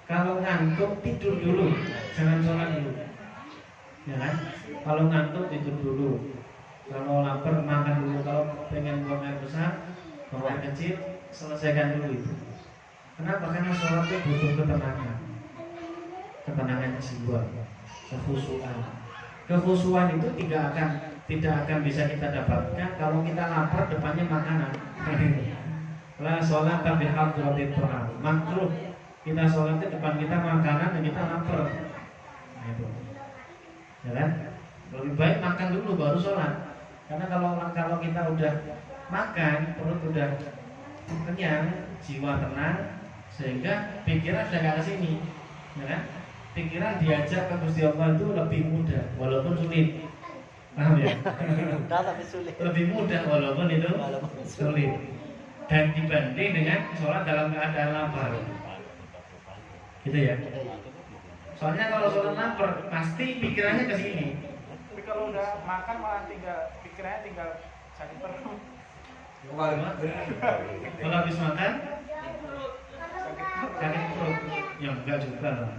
Kalau ngantuk tidur dulu, jangan sholat dulu. Ya kan? Kalau ngantuk tidur dulu. Kalau lapar makan dulu. Kalau pengen buang air besar, buang air kecil, selesaikan dulu itu. Kenapa? Karena sholat itu butuh ketenangan, ketenangan jiwa, kekhusyuan. Kekhusyuan itu tidak akan bisa kita dapatkan kalau kita lapar depannya makanan. La sholat tapi hadratit ta'am. Makruh kita sholat itu depan kita makanan dan kita lapar. Nah itu, ya kan? Lebih baik makan dulu baru sholat. Karena kalau kita udah makan, perut udah kenyang, jiwa tenang, sehingga pikiran sudah nggak kesini, ya kan? Pikiran diajak ke Gusti Allah itu lebih mudah, walaupun sulit. Paham ya? Mudah tapi sulit. Lebih mudah walaupun itu sulit. Dan dibanding dengan sholat dalam keadaan lapar, gitu ya. Soalnya kalau sholat lapar pasti pikirannya ke sini. Tapi kalau udah makan malah pikirannya tinggal sakit perut. Kalau habis makan sakit perut, ya enggak juga loh.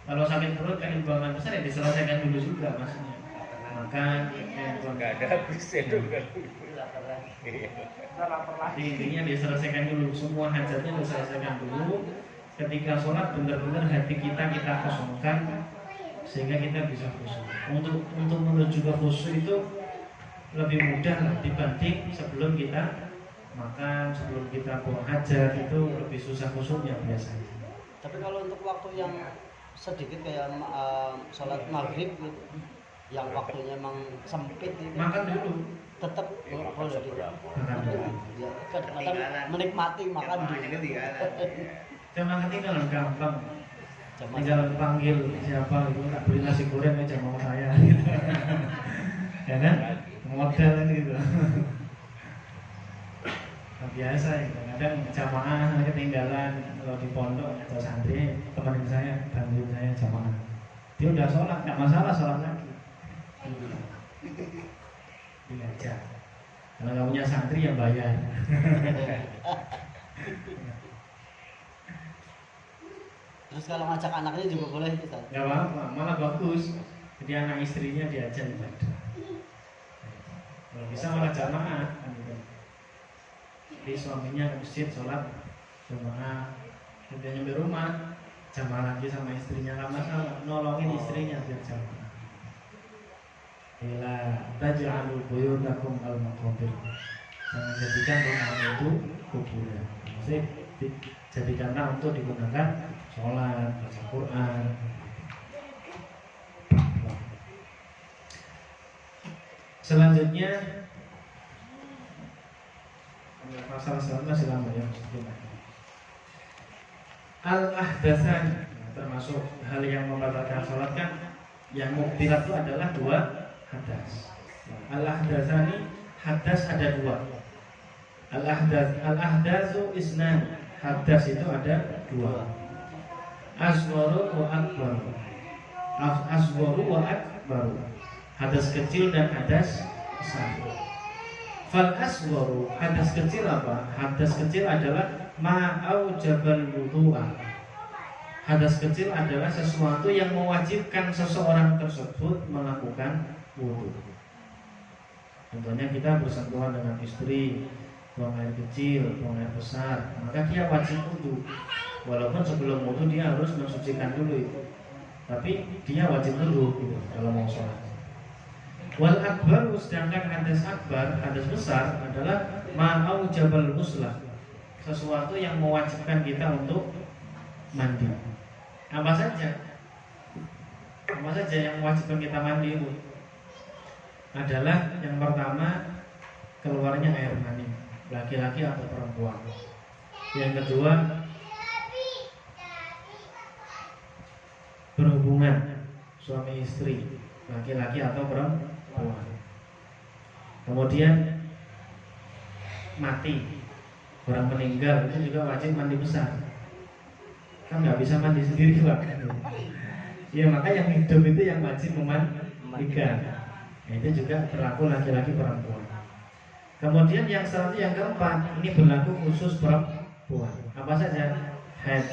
Kalau sakit perut kan buangan besar ya diselesaikan dulu juga maksudnya. Makan, Nggak ada habisnya juga. Udah lapar lagi. intinya diselesaikan dulu, semua hajatnya diselesaikan dulu. Ketika sholat benar-benar hati kita kosongkan sehingga kita bisa khusyuk. Untuk menuju ke khusyuk itu lebih mudah dibanding sebelum kita makan, sebelum kita buang hajat, itu lebih susah khusyuknya biasanya. Tapi kalau untuk waktu yang sedikit kayak sholat maghrib gitu, yang waktunya emang sempit gitu, Makan dulu. tetap boleh gitu. Makan dulu. Ya, kadang-kadang menikmati makan dulu. Jangan ketinggalan, gampang. Zaman Tinggal panggil siapa itu, tak beli nasi goreng aja mau saya gitu. Ya kan? Model gitu. Nah, biasa ya, kadang jamaah ketinggalan kalau di pondok atau santri, teman saya bantuin saya jamaah. Dia udah sholat, nggak masalah sholat lagi. Diajak. Kalau nggak punya santri yang bayar. Terus kalau ngajak anaknya juga boleh itu kan? Nggak apa-apa, malah bagus. Jadi anak istrinya diajak ibadah. Kalau bisa malah jamaah. Kan gitu. Jadi suaminya ke masjid sholat jamaah, kemudian nyampe rumah jamaah lagi sama istrinya, nggak masalah, nolongin istrinya biar jamaah. Ila taj'alul buyutakum al-maqabir. Jangan jadikan rumah itu kuburan. Maksudnya jadikanlah untuk digunakan sholat, baca Quran. Selanjutnya masalah selanjutnya silahkan ya. Al-ahdatsan, termasuk hal yang membatalkan sholat kan, yang mubtilat itu adalah dua hadas. Al-ahdatsani, hadas ada dua. Al-ahdatsu isnan, hadas itu ada dua. Asgharu wa akbaru. Asgharu wa akbaru. Hadas kecil dan hadas besar. Fal asgharu, hadas kecil apa? Hadas kecil adalah ma'au jabal wudu'a. Hadas kecil adalah sesuatu yang mewajibkan seseorang tersebut melakukan wudu. Contohnya kita bersentuhan dengan istri, buang air kecil, buang air besar, maka dia wajib wudu. Walaupun sebelum wudu dia harus mensucikan dulu itu, tapi dia wajib wudu gitu, kalau mau sholat. Wal akbar, sedangkan hadas akbar, hadas besar adalah ma'au jabal muslah, sesuatu yang mewajibkan kita untuk mandi. Apa saja? Apa saja yang mewajibkan kita mandi itu? Adalah yang pertama, keluarnya air mani, laki-laki atau perempuan. Yang kedua, berhubungan suami istri, laki-laki atau perempuan. Kemudian mati, orang meninggal itu juga wajib mandi besar. Kan nggak bisa mandi sendiri Pak. Ya maka yang hidup itu yang wajib memandikan. Nah, itu juga berlaku laki-laki perempuan. Kemudian yang selanjutnya yang keempat, ini berlaku khusus perempuan. Apa saja? Haid,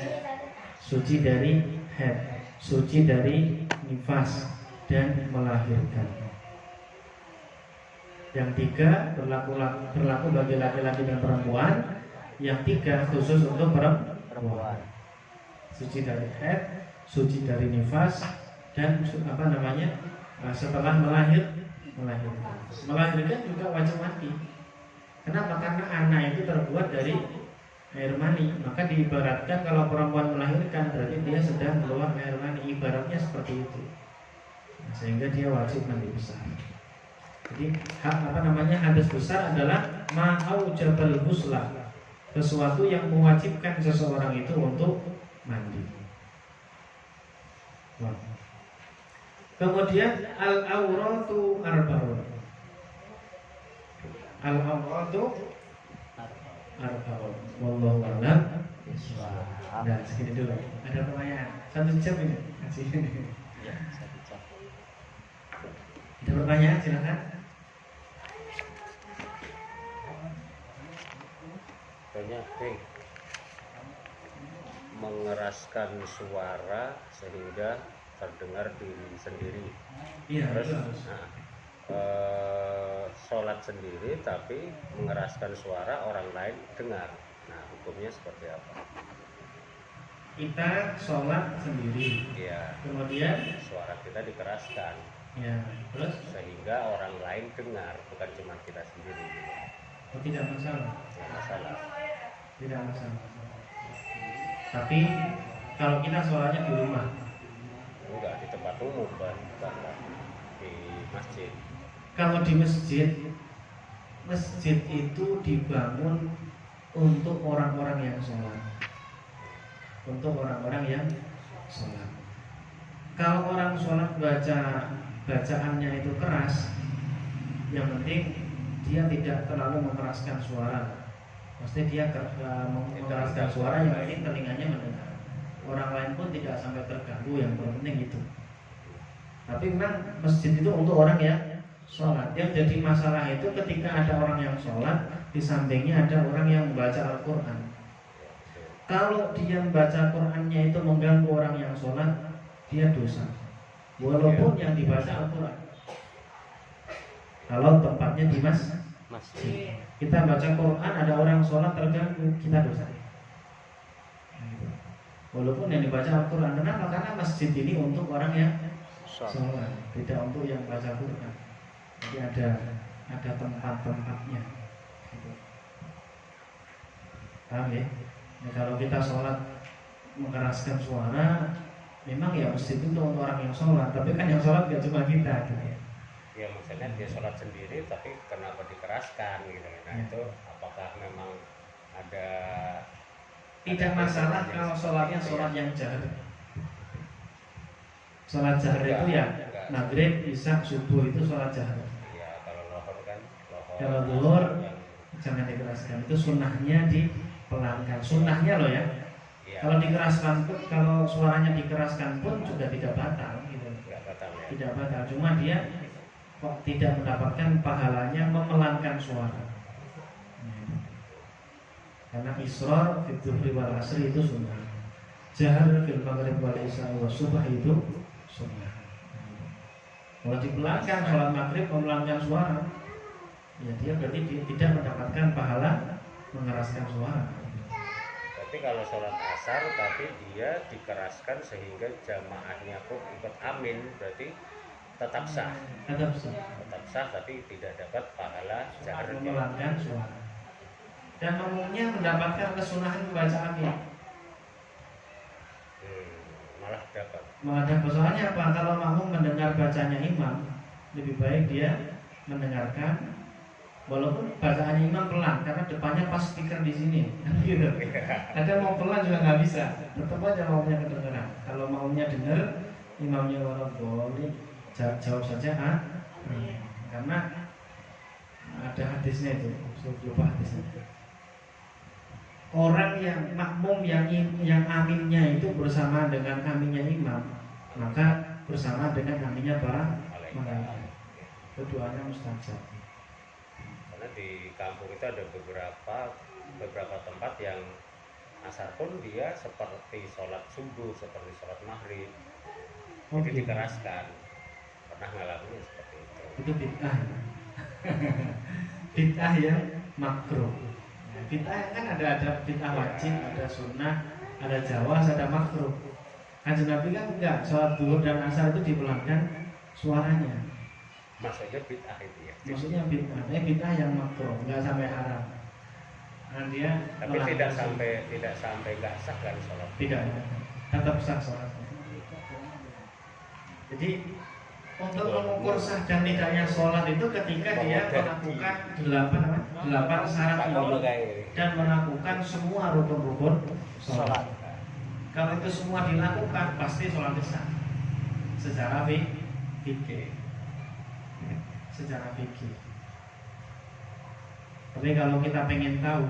suci dari haid, suci dari nifas, dan melahirkan. Yang tiga berlaku bagi laki-laki dan perempuan. Yang tiga khusus untuk perempuan. Suci dari haid, suci dari nifas, dan setelah melahirkan. Melahirkan juga wajib mandi. Kenapa? Karena anak itu terbuat dari air mani. Maka diibaratkan kalau perempuan melahirkan berarti dia sedang keluar air mani. Ibaratnya seperti itu. Nah, sehingga dia wajib mandi besar. Jadi hadis besar adalah ma'aujabal ghusla, sesuatu yang mewajibkan seseorang itu untuk mandi. Kemudian al-auratu arba'un. Al-auratu arba'un. Wallahu a'lam. Nah, segini dulu. Ada pertanyaan? 1 jam ini. Ya, 1 jam. Ada pertanyaan? Silakan. Banyak nih mengeraskan suara sehingga terdengar diri sendiri. Iya. Terus sholat sendiri tapi mengeraskan suara orang lain dengar. Nah, hukumnya seperti apa? Kita sholat sendiri. Ya, Kemudian suara kita dikeraskan. ya, terus Sehingga orang lain dengar, bukan cuma kita sendiri. tidak masalah. Tidak masalah. Tidak masalah. Tapi kalau kita sholatnya di rumah, Enggak di tempat umum, bukan di masjid. kalau di masjid, masjid itu dibangun untuk orang-orang yang sholat. Untuk orang-orang yang sholat. Kalau orang sholat bacaannya itu keras, yang penting dia tidak terlalu mengeraskan suara. Maksudnya dia mengeraskan suara yang penting telinganya mendengar. Orang lain pun tidak sampai terganggu, yang penting itu. Tapi memang masjid itu untuk orang yang sholat. Yang jadi masalah itu ketika ada orang yang sholat, di sampingnya ada orang yang membaca Al-Quran. Kalau dia membaca Qurannya itu mengganggu orang yang sholat, dia dosa. Walaupun yang dibaca Al-Quran. Kalau tempatnya di masjid, kita baca Quran ada orang sholat terganggu, kita dosa. Walaupun yang dibaca Al-Quran. Kenapa? Karena masjid ini untuk orang yang sholat, tidak untuk yang baca Quran. Jadi ada tempat-tempatnya. Paham ya? Nah, kalau kita sholat mengeraskan suara, memang ya masjid itu untuk orang yang sholat. Tapi kan yang sholat gak cuma kita, gitu ya. Ya maksudnya dia sholat sendiri, tapi kenapa dikeraskan gitu? Nah itu apakah memang ada? Tidak masalah kalau sholatnya sholat yang jahar. Sholat jahar itu ya maghrib, isya, subuh itu sholat jahar. Ya kalau lohor kan Kalau zuhur jangan dikeraskan. Itu sunnahnya dipelankan. Sunnahnya loh ya. ya, Kalau dikeraskan pun, kalau suaranya dikeraskan pun juga tidak batal gitu. nggak batal ya. Tidak batal. Cuma dia kok tidak mendapatkan pahalanya memelankan suara. Karena israr fil dhuhri wal asri itu sunnah. Jahar fil maghrib wal isya wa subh itu sunnah. Kalau dipelankan sholat maghrib memelankan suara, ya dia berarti tidak mendapatkan pahala mengeraskan suara. Tapi kalau sholat asar tapi dia dikeraskan sehingga jamaahnya pun ikut amin, berarti tetap sah. Tetap sah. Tetap sah tapi tidak dapat pahala jahar. Memelankan suara. Dan umumnya mendapatkan kesunahan membaca amin. Malah dapat. Soalnya apa? Kalau makmum mendengar bacanya imam, lebih baik dia mendengarkan walaupun bacaannya imam pelan, karena depannya pas speaker di sini, gitu. Ada mau pelan juga nggak bisa, tetap aja maunya kedengeran. Kalau maunya dengar, imamnya orang boleh jawab saja karena ada hadisnya itu, lupa hadisnya. Orang yang makmum yang aminnya itu bersama dengan aminnya imam, maka bersama dengan aminnya para malaikat. Keduanya mustajab. Karena di kampung itu ada beberapa tempat yang asar pun dia seperti sholat subuh, seperti sholat maghrib. Itu dikeraskan. Pernah ngalamin seperti itu. Itu bid'ah. Bid'ah yang makruh. Bid'ah kan ada bid'ah wajib, ada sunnah, ada jawaz, ada makruh. Kanjeng Nabi kan enggak, sholat zuhur dan asar itu dipelankan suaranya. Maksudnya bid'ah itu ya. Maksudnya bid'ah, bid'ah yang makruh, enggak sampai haram. Nah, dia tapi tidak sampai enggak sah kan sholat. Tidak, tetap sah sholatnya. Jadi untuk mengukur sah dan tidaknya sholat itu ketika dia melakukan 8 syarat ini dan melakukan semua rukun-rukun sholat. Kalau itu semua dilakukan pasti sholat sah secara fikih. Secara fikih. Tapi kalau kita pengen tahu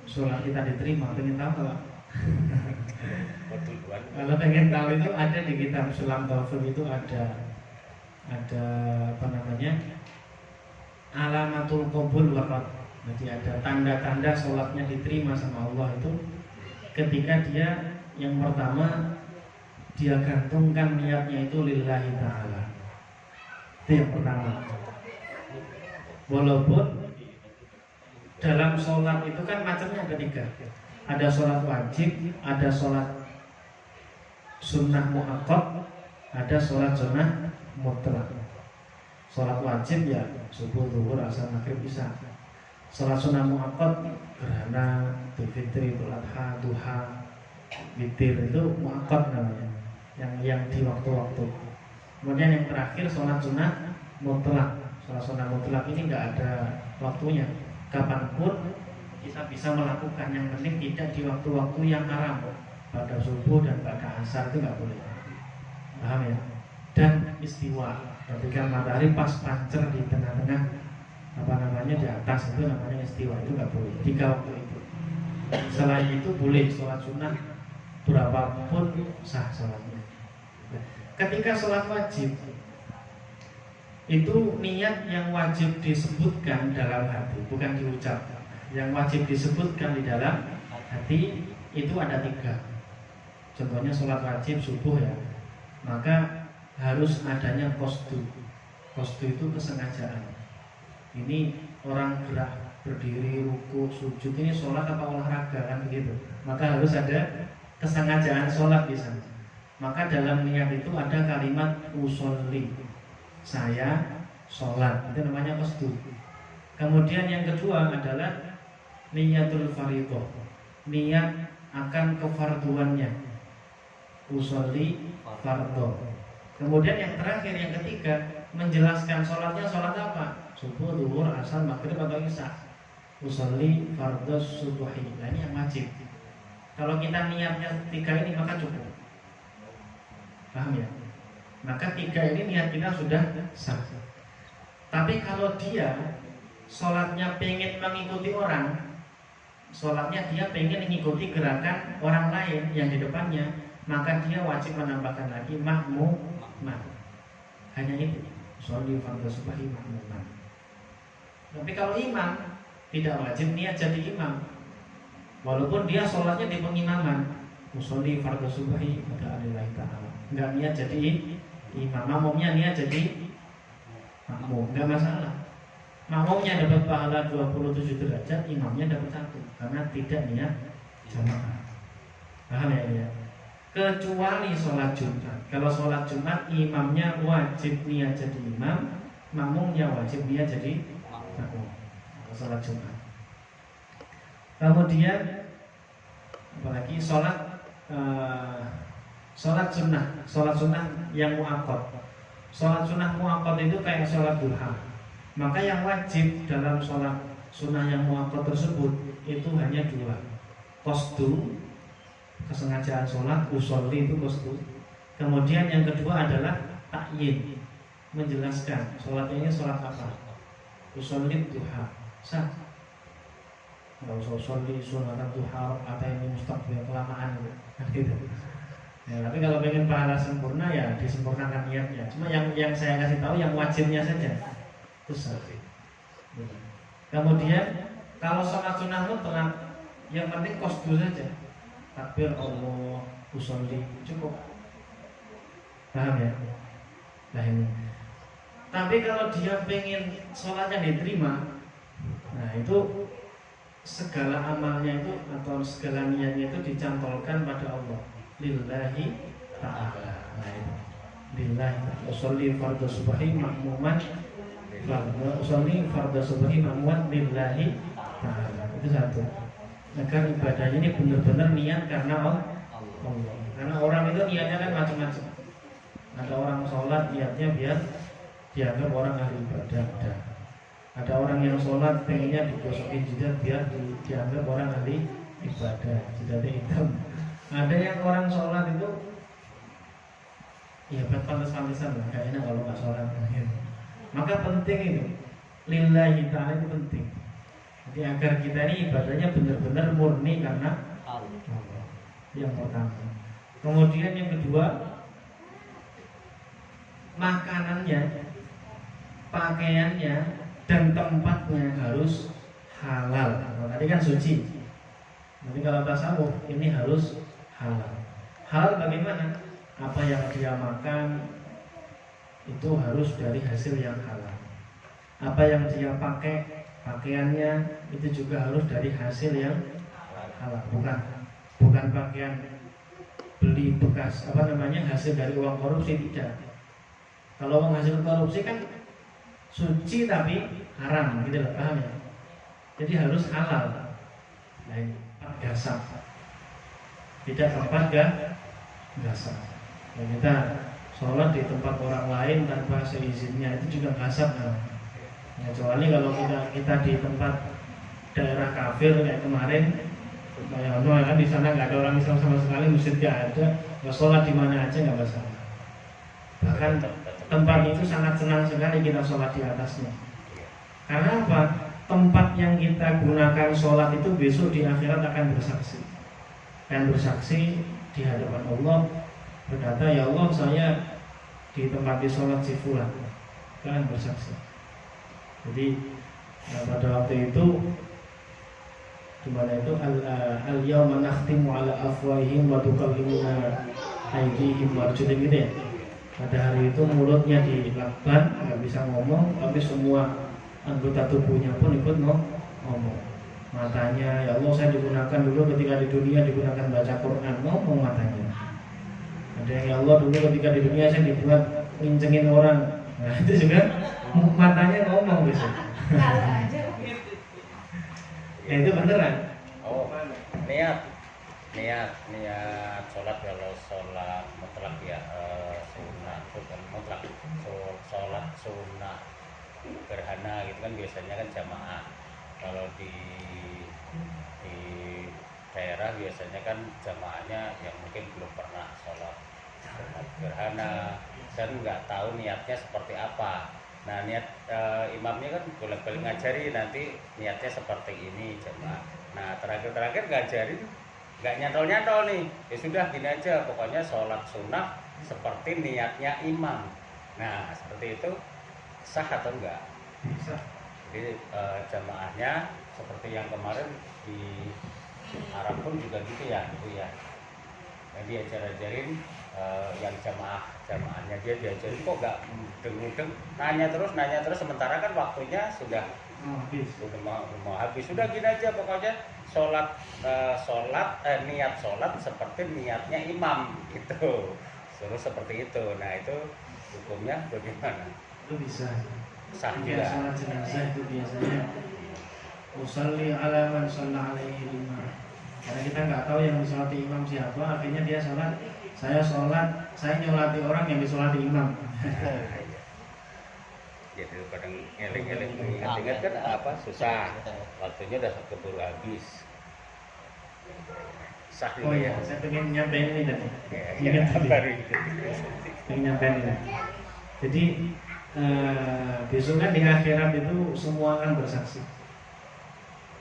sholat kita diterima, pengen tahu nggak? Kalau pengen tahu itu ada di kitab Sulam Taufik, itu ada apa namanya, alamatul qabul wa rad. Jadi ada tanda-tanda sholatnya diterima sama Allah itu ketika dia yang pertama dia gantungkan niatnya itu lillahi ta'ala. Itu yang pertama. Walaupun dalam sholat itu kan macamnya ada 3. Ada sholat wajib, ada sholat sunnah muakkad, ada sholat sunnah mutlak. Sholat wajib ya subuh, zuhur, asar, maghrib, isya. Sholat sunnah muakkad gerhana, Idul Fitri, Idul Adha, duha, witir, itu muakkad namanya. Yang di waktu-waktu. Kemudian yang terakhir sholat sunnah mutlak. Sholat sunnah mutlak ini nggak ada waktunya. Kapanpun kita bisa melakukan, yang penting tidak di waktu-waktu yang haram. Pada subuh dan pada asar itu nggak boleh. Paham ya? Dan istiwa, ketika matahari pas pancer di tengah-tengah apa namanya di atas, itu namanya istiwa, itu nggak boleh 3 waktu itu. Selain itu boleh sholat sunnah berapapun sah sholatnya. Ketika sholat wajib itu niat yang wajib disebutkan dalam hati, bukan diucapkan. Yang wajib disebutkan di dalam hati itu ada 3. Contohnya sholat wajib subuh ya, maka harus adanya qasdu. Qasdu itu kesengajaan. Ini orang gerak, berdiri, ruku, sujud, ini sholat apa olahraga kan begitu. Maka harus ada kesengajaan sholat di sana. Maka dalam niat itu ada kalimat usolli, saya sholat, itu namanya qasdu. Kemudian yang kedua adalah niyatul fardhu, niat akan kefarduannya, usolli fardhu. Kemudian yang terakhir, yang ketiga, menjelaskan sholatnya sholat apa? Subuh, zuhur, asar, maghrib atau isya. Usolli fardhu subuhi. Nah, ini yang wajib. Kalau kita niatnya 3 ini maka cukup. Paham ya? Maka 3 ini niat kita sudah sah. Tapi kalau dia sholatnya pengen mengikuti orang, sholatnya dia pengen mengikuti gerakan orang lain yang di depannya, maka dia wajib menambahkan lagi makmuman. Hanya itu, sholli fardhu subuhi makmuman. Tapi kalau imam tidak wajib niat jadi imam, walaupun dia sholatnya di pengimaman, sholli fardhu subuhi pada alillahi ta'ala, nggak niat jadi imam, makmumnya niat jadi makmum, nggak masalah. Makmumnya dapat pahala 27 derajat, imamnya dapat 1 karena tidak niat jamaah. Paham ya? Kecuali sholat Jumat. Kalau sholat Jumat imamnya wajib niat jadi imam, makmumnya wajib niat jadi makmum. Sholat Jumat. Kemudian apalagi sholat sunnah yang muakkad. Sholat sunnah muakkad itu kayak sholat duha. Maka yang wajib dalam sholat sunnah yang muakkad tersebut itu hanya 2. Qasdu, kesengajaan sholat, usolli itu qasdu. Kemudian yang kedua adalah ta'yin, menjelaskan sholatnya ini sholat apa. usolli duha, sah. Nggak usah usolli sunatan duha atau ini mustaqbil kelamaan gitu. Ya, tapi kalau pengen pahala sempurna ya disempurnakan niatnya. Cuma yang saya kasih tahu yang wajibnya saja. Itu sah. Kemudian kalau sholat sunnah mutlak, yang penting qasdu saja. Takbir Allah, usolli cukup. Paham ya? Nah ini. Tapi kalau dia pengen sholatnya diterima, nah itu segala amalnya itu atau segala niatnya itu dicantolkan pada Allah. Lillahi ta'ala. Nah itu. Lillahi usolli fardhu subhi makmuman. Usolli fardhu subhi makmuman lillahi ta'ala. Itu satu. Agar ibadahnya ini benar-benar niat karena Allah. Karena orang itu niatnya kan macam-macam. Ada orang sholat niatnya biar dianggap orang ahli ibadah. Ada orang yang sholat pengennya digosokin jidat biar dianggap orang ahli ibadah, jidatnya hitam. Ada yang orang sholat itu ya pantas-pantasan lah, gak enak kalau nggak sholat. Maka penting itu lillahi ta'ala itu penting. Jadi agar kita ini ibadahnya benar-benar murni karena Allah. Yang pertama. Kemudian yang kedua, makanannya, pakaiannya, dan tempatnya harus halal. Kalau tadi kan suci. Nanti kalau tasawuf ini harus halal. Halal bagaimana? Apa yang dia makan itu harus dari hasil yang halal. Apa yang dia pakai, pakaiannya itu juga harus dari hasil yang halal. Bukan pakaian beli bekas, hasil dari uang korupsi, tidak. Kalau uang hasil korupsi kan suci tapi haram, gitu loh, paham ya? Jadi harus halal. Nah ini gasap, tidak tempat gasap. Ya, kita sholat di tempat orang lain tanpa seizinnya itu juga gasap kan? Ya, kecuali kalau kita di tempat daerah kafir kayak kemarin, kayak kan di sana nggak ada orang Islam sama sekali, masjid nggak ada, nggak sholat di mana aja nggak masalah. Bahkan tempat itu sangat senang sekali kita sholat di atasnya. Karena apa? Tempat yang kita gunakan sholat itu besok di akhirat akan bersaksi. Dan bersaksi di hadapan Allah, berkata, ya Allah saya di tempat di sholat si fulan, kan bersaksi. Jadi pada waktu itu dimana itu al-yawma nakhtimu ala afwahihim wa tukallimuna aydihim wa arjulihim, gitu ya. Pada hari itu mulutnya dilakban, nggak bisa ngomong, tapi semua anggota tubuhnya pun ikut ngomong. Matanya, ya Allah saya digunakan dulu ketika di dunia digunakan baca Quran, ngomong matanya. Ada yang ya Allah dulu ketika di dunia saya dibuat ngincengin orang, nah itu juga matanya ngomong bisa. Nah itu beneran. Oh, niat sholat, kalau sholat mutlak ya sunnah, bukan mutlak, sholat sunnah gerhana gitu kan biasanya kan jamaah. Kalau di daerah biasanya kan jamaahnya yang mungkin belum pernah sholat gerhana dan nggak tahu niatnya seperti apa. Nah niat imamnya kan bolak-balik ngajari nanti niatnya seperti ini jamaah. Nah terakhir ngajarin nggak nyantol nih, ya sudah gini aja, pokoknya sholat sunnah seperti niatnya imam. Nah seperti itu sah atau enggak? Bisa. Jadi jamaahnya seperti yang kemarin di Arab pun juga gitu ya. Nah, dia ajarin yang jamaahnya dia diajarin kok nggak mudeng-mudeng, nanya terus sementara kan waktunya sudah mau habis. Sudah gini aja, pokoknya niat sholat seperti niatnya imam gitu, suruh seperti itu. Nah itu hukumnya bagaimana? Itu bisa. Sah juga. juga. Sholat jenazah itu biasanya usolli ala man shalla alaihi imam. Karena kita nggak tahu yang disolati imam siapa, akhirnya dia sholat. Saya nyolati orang yang disolati imam. Jadi kadang ngeling-ngeling ingat-ingat kan apa susah, waktunya udah keburu habis. Sah Oh juga iya, ya. saya pengen nyampein ini tadi. Ya, baru itu. Pengen nyampein ini. Jadi besok kan di akhirat itu semua akan bersaksi,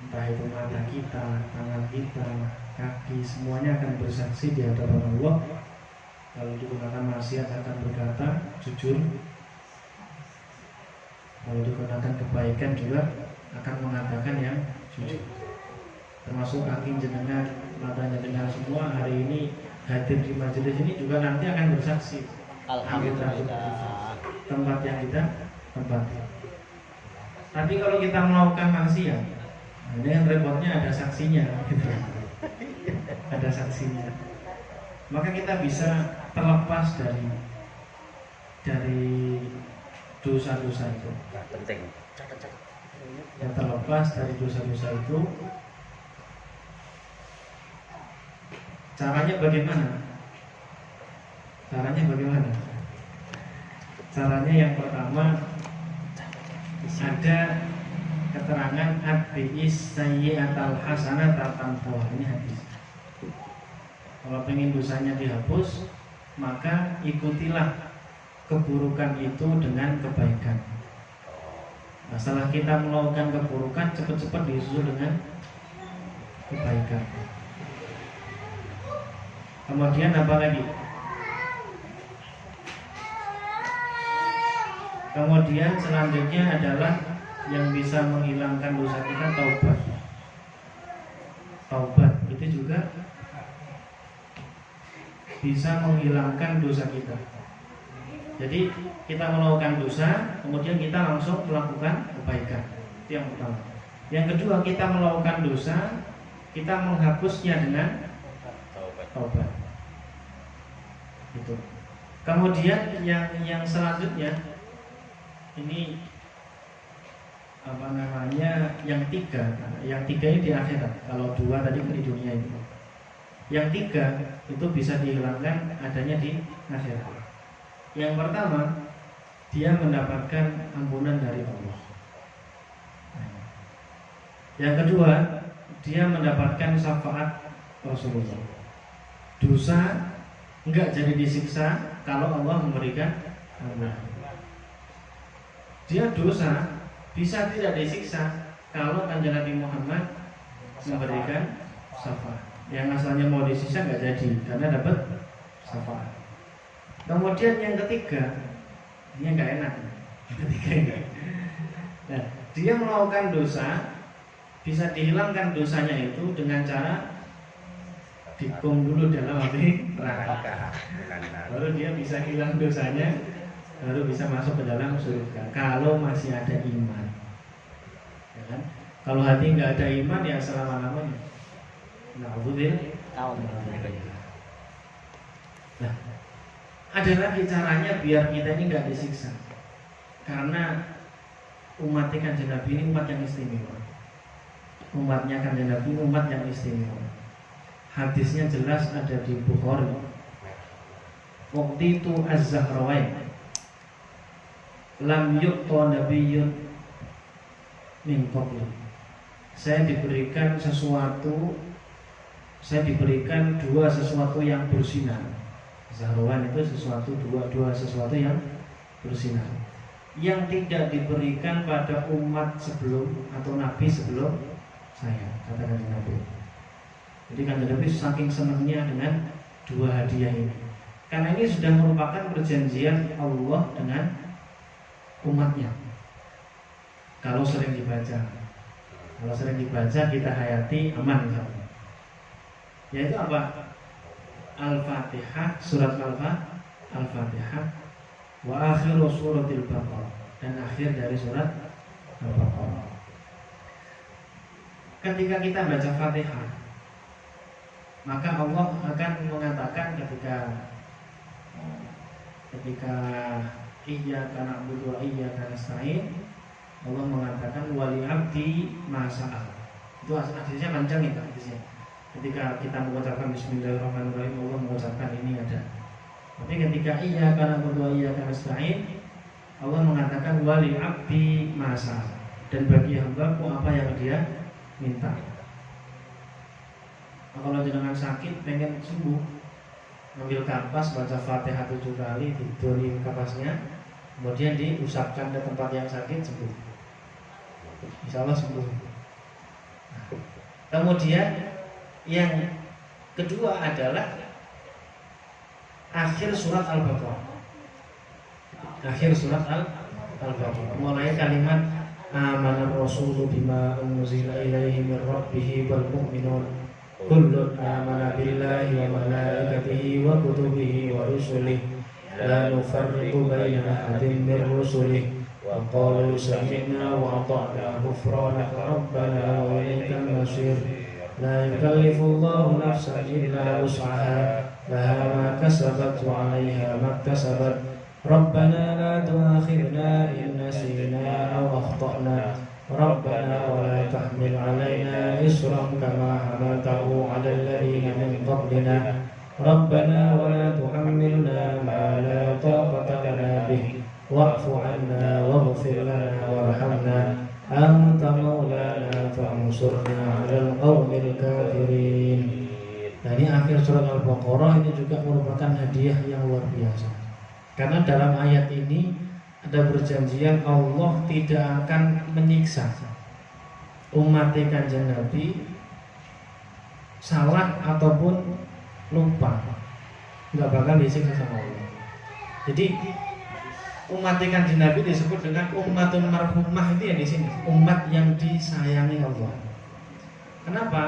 entah itu mata kita, tangan kita, kaki, semuanya akan bersaksi di hadapan Allah. Kalau digunakan maksiat akan berkata jujur, kalau digunakan kebaikan juga akan mengatakan yang jujur. Termasuk kaki jenengan, mata jenengan semua hari ini hadir di majelis ini juga nanti akan bersaksi. Alhamdulillah. Tempat yang kita tempati. Tapi kalau kita melakukan maksiat, nah ini yang repotnya ada saksinya, gitu. Ada saksinya. Maka kita bisa terlepas dari dosa-dosa itu. Penting. Yang terlepas dari dosa-dosa itu, caranya bagaimana? Caranya yang pertama ada keterangan at-bi'is sayyi'atal hasanata tamhuha. Ini hadis. Kalau pengen dosanya dihapus, maka ikutilah keburukan itu dengan kebaikan. Nah, setelah kita melakukan keburukan, cepat-cepat disusul dengan kebaikan. Kemudian apa lagi? Kemudian selanjutnya adalah yang bisa menghilangkan dosa kita, taubat. Taubat itu juga bisa menghilangkan dosa kita. Jadi kita melakukan dosa, kemudian kita langsung melakukan kebaikan. Itu yang pertama. Yang kedua, kita melakukan dosa, kita menghapusnya dengan taubat. Itu. Kemudian yang selanjutnya ini apa namanya? Yang tiga ini di akhirat. Kalau dua tadi di dunia itu. Yang tiga itu bisa dihilangkan adanya di akhirat. Yang pertama, dia mendapatkan ampunan dari Allah. Yang kedua, dia mendapatkan syafaat Rasulullah. Dosa enggak jadi disiksa kalau Allah memberikan ampunan. Dia dosa bisa tidak disiksa kalau Kanjeng Nabi Muhammad memberikan syafaat. Yang asalnya mau disiksa enggak jadi karena dapat syafaat. Kemudian yang ketiga, dia nggak enak. Ketiga ini, nah, dia melakukan dosa, bisa dihilangkan dosanya itu dengan cara dikum dulu dalam api neraka. Baru dia bisa hilang dosanya, baru bisa masuk ke dalam surga. Kalau masih ada iman, ya kan? Kalau hati nggak ada iman, ya selama-lamanya. Nah, ada lagi caranya biar kita ini nggak disiksa. Karena umatnya Kanjeng Nabi ini umat yang istimewa. Umatnya Kanjeng Nabi umat yang istimewa. Hadisnya jelas ada di Bukhari. Waktu itu Az-Zahrawain lam yu'ta nabiyyun min qabli. Saya diberikan dua sesuatu yang bersinar. Zahrawan itu dua sesuatu yang bersinar, yang tidak diberikan pada umat sebelum atau nabi sebelum saya, kata Kanjeng Nabi. Jadi Kanjeng Nabi saking senangnya dengan dua hadiah ini, karena ini sudah merupakan perjanjian Allah dengan umatnya. Kalau sering dibaca kita hayati aman, yaitu apa? Al-Fatihah, surat Al-Fatihah, wa akhiru suratil Baqarah, dan akhir dari surat Al-Baqarah. Ketika kita baca Fatihah, maka Allah akan mengatakan ketika iyyaka na'budu wa iyyaka nasta'in, Allah mengatakan wali abdi ma sa'al. Itu hadisnya panjang itu hadisnya. Ketika kita mengucapkan Bismillahirrahmanirrahim, Allah mengucapkan ini ada. Tapi ketika iyyaka na'budu wa iyyaka nasta'in, Allah mengatakan wali abdi ma sa'al, dan bagi hambaku apa yang dia minta. Nah, kalau jenengan sakit pengen sembuh, ambil kapas baca Fatihah 7 kali, tidur di kapasnya, kemudian diusapkan ke tempat yang sakit, sembuh. Insya Allah sembuh. Kemudian yang kedua adalah akhir surat Al-Baqarah. Akhir surat Al-Baqarah mulai kalimat amanar rasulu bima unzila ilaihi min rabbih wal mu'minun kullun amana billahi wa malaikatihi wa kutubihi wa rusulihi la nufarriqu baina ahadin min rusulihi wa qalu sami'na wa ata'na ghufranaka rabbana wa ilaikal masir la yukallifullahu nafsan illa wus'aha laha ma kasabat wa 'alaiha ma iktasabat rabbana la tu'akhidna in nasina aw akhtana rabbana wa la tahmil 'alaina isran kama hamaltahu 'alal ladzina min qablina rabbana wa la tuhammilna ma la taqata lana bih wa'fu 'anna waghfir lana warhamna anta maulana fansurna 'alal qaumil kafirin. Nah, ini akhir surat Al-Baqarah ini juga merupakan hadiah yang luar biasa. Karena dalam ayat ini ada perjanjian Allah tidak akan menyiksa umat Kanjeng Nabi salah ataupun lupa, nggak bakal disiksa sama Allah. Jadi umat Kanjeng Nabi disebut dengan ummatun marhumah, itu ya di sini, umat yang disayangi Allah. Kenapa?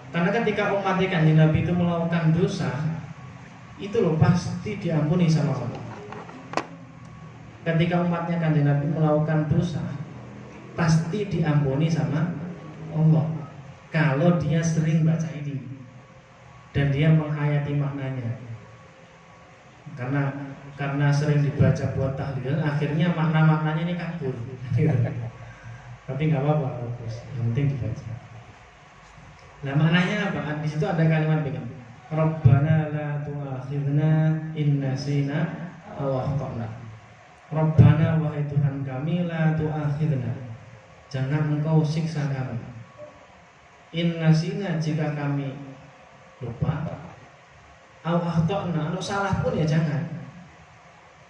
Karena ketika umat Kanjeng Nabi itu melakukan dosa, itu loh pasti diampuni sama Allah. Ketika umatnya Kanjeng Nabi melakukan dosa, pasti diampuni sama Allah. Kalau dia sering baca ini dan dia menghayati maknanya. Karena sering dibaca buat tahlil, akhirnya makna-maknanya ini kabur. Tapi nggak apa-apa, bagus. Yang penting dibaca. Nah, maknanya apa? Di situ ada kalimat begini. Rabbana la tu'akhidna in nasina aw akhtana. Rabbana, wahai Tuhan kami, la tu'akhidna, jangan engkau siksa kami. In nasina, jika kami lupa, aw akhtana, kalau salah pun ya jangan.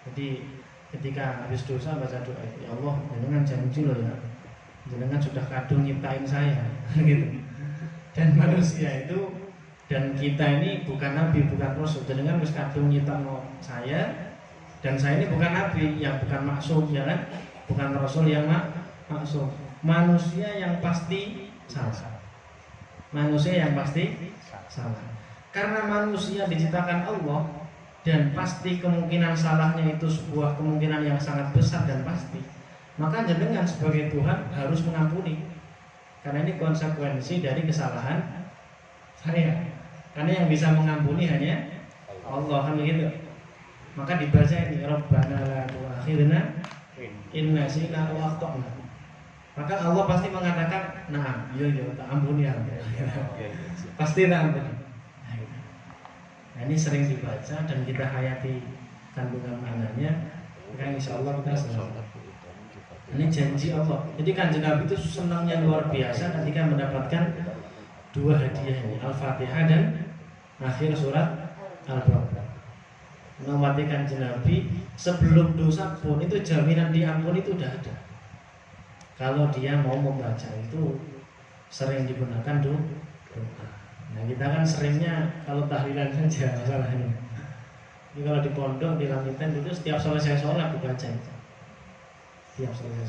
Jadi ketika habis dosa baca doa, ya Allah, jangan janji loh ya, jangan sudah kadung nyiptain saya, gitu. Dan manusia itu dan kita ini bukan nabi, bukan rasul, jangan harus kadung nyiptain saya. Dan saya ini bukan nabi yang bukan maksum, ya kan? Bukan rasul yang maksum. Manusia yang pasti salah. Manusia yang pasti salah. Karena manusia diciptakan Allah dan pasti kemungkinan salahnya itu sebuah kemungkinan yang sangat besar dan pasti. Maka jenengan sebagai Tuhan harus mengampuni. Karena ini konsekuensi dari kesalahan saya. Karena yang bisa mengampuni hanya Allah, kan begitu. Maka dibaca ini Rabbana la tu'akhidna in nasina aw akhtana. Maka Allah pasti mengatakan, "Nah, iya tak ampuni ya." Pasti tak ampuni. Nah, ini sering dibaca dan kita hayati kandungan maknanya, maka insyaallah kita selamat. Ini janji Allah. Jadi Kanjeng Nabi itu senangnya luar biasa ketika mendapatkan dua hadiah ini, Al-Fatihah dan akhir surat Al-Baqarah. Menguatkan Kanjeng Nabi sebelum dosa pun itu jaminan diampuni itu udah ada. Kalau dia mau membaca itu sering digunakan doa. Nah, kita kan seringnya kalau tahlilan saja masalahnya. Jadi kalau di pondok di Langitan itu setiap selesai sholat dibaca. Setiap selesai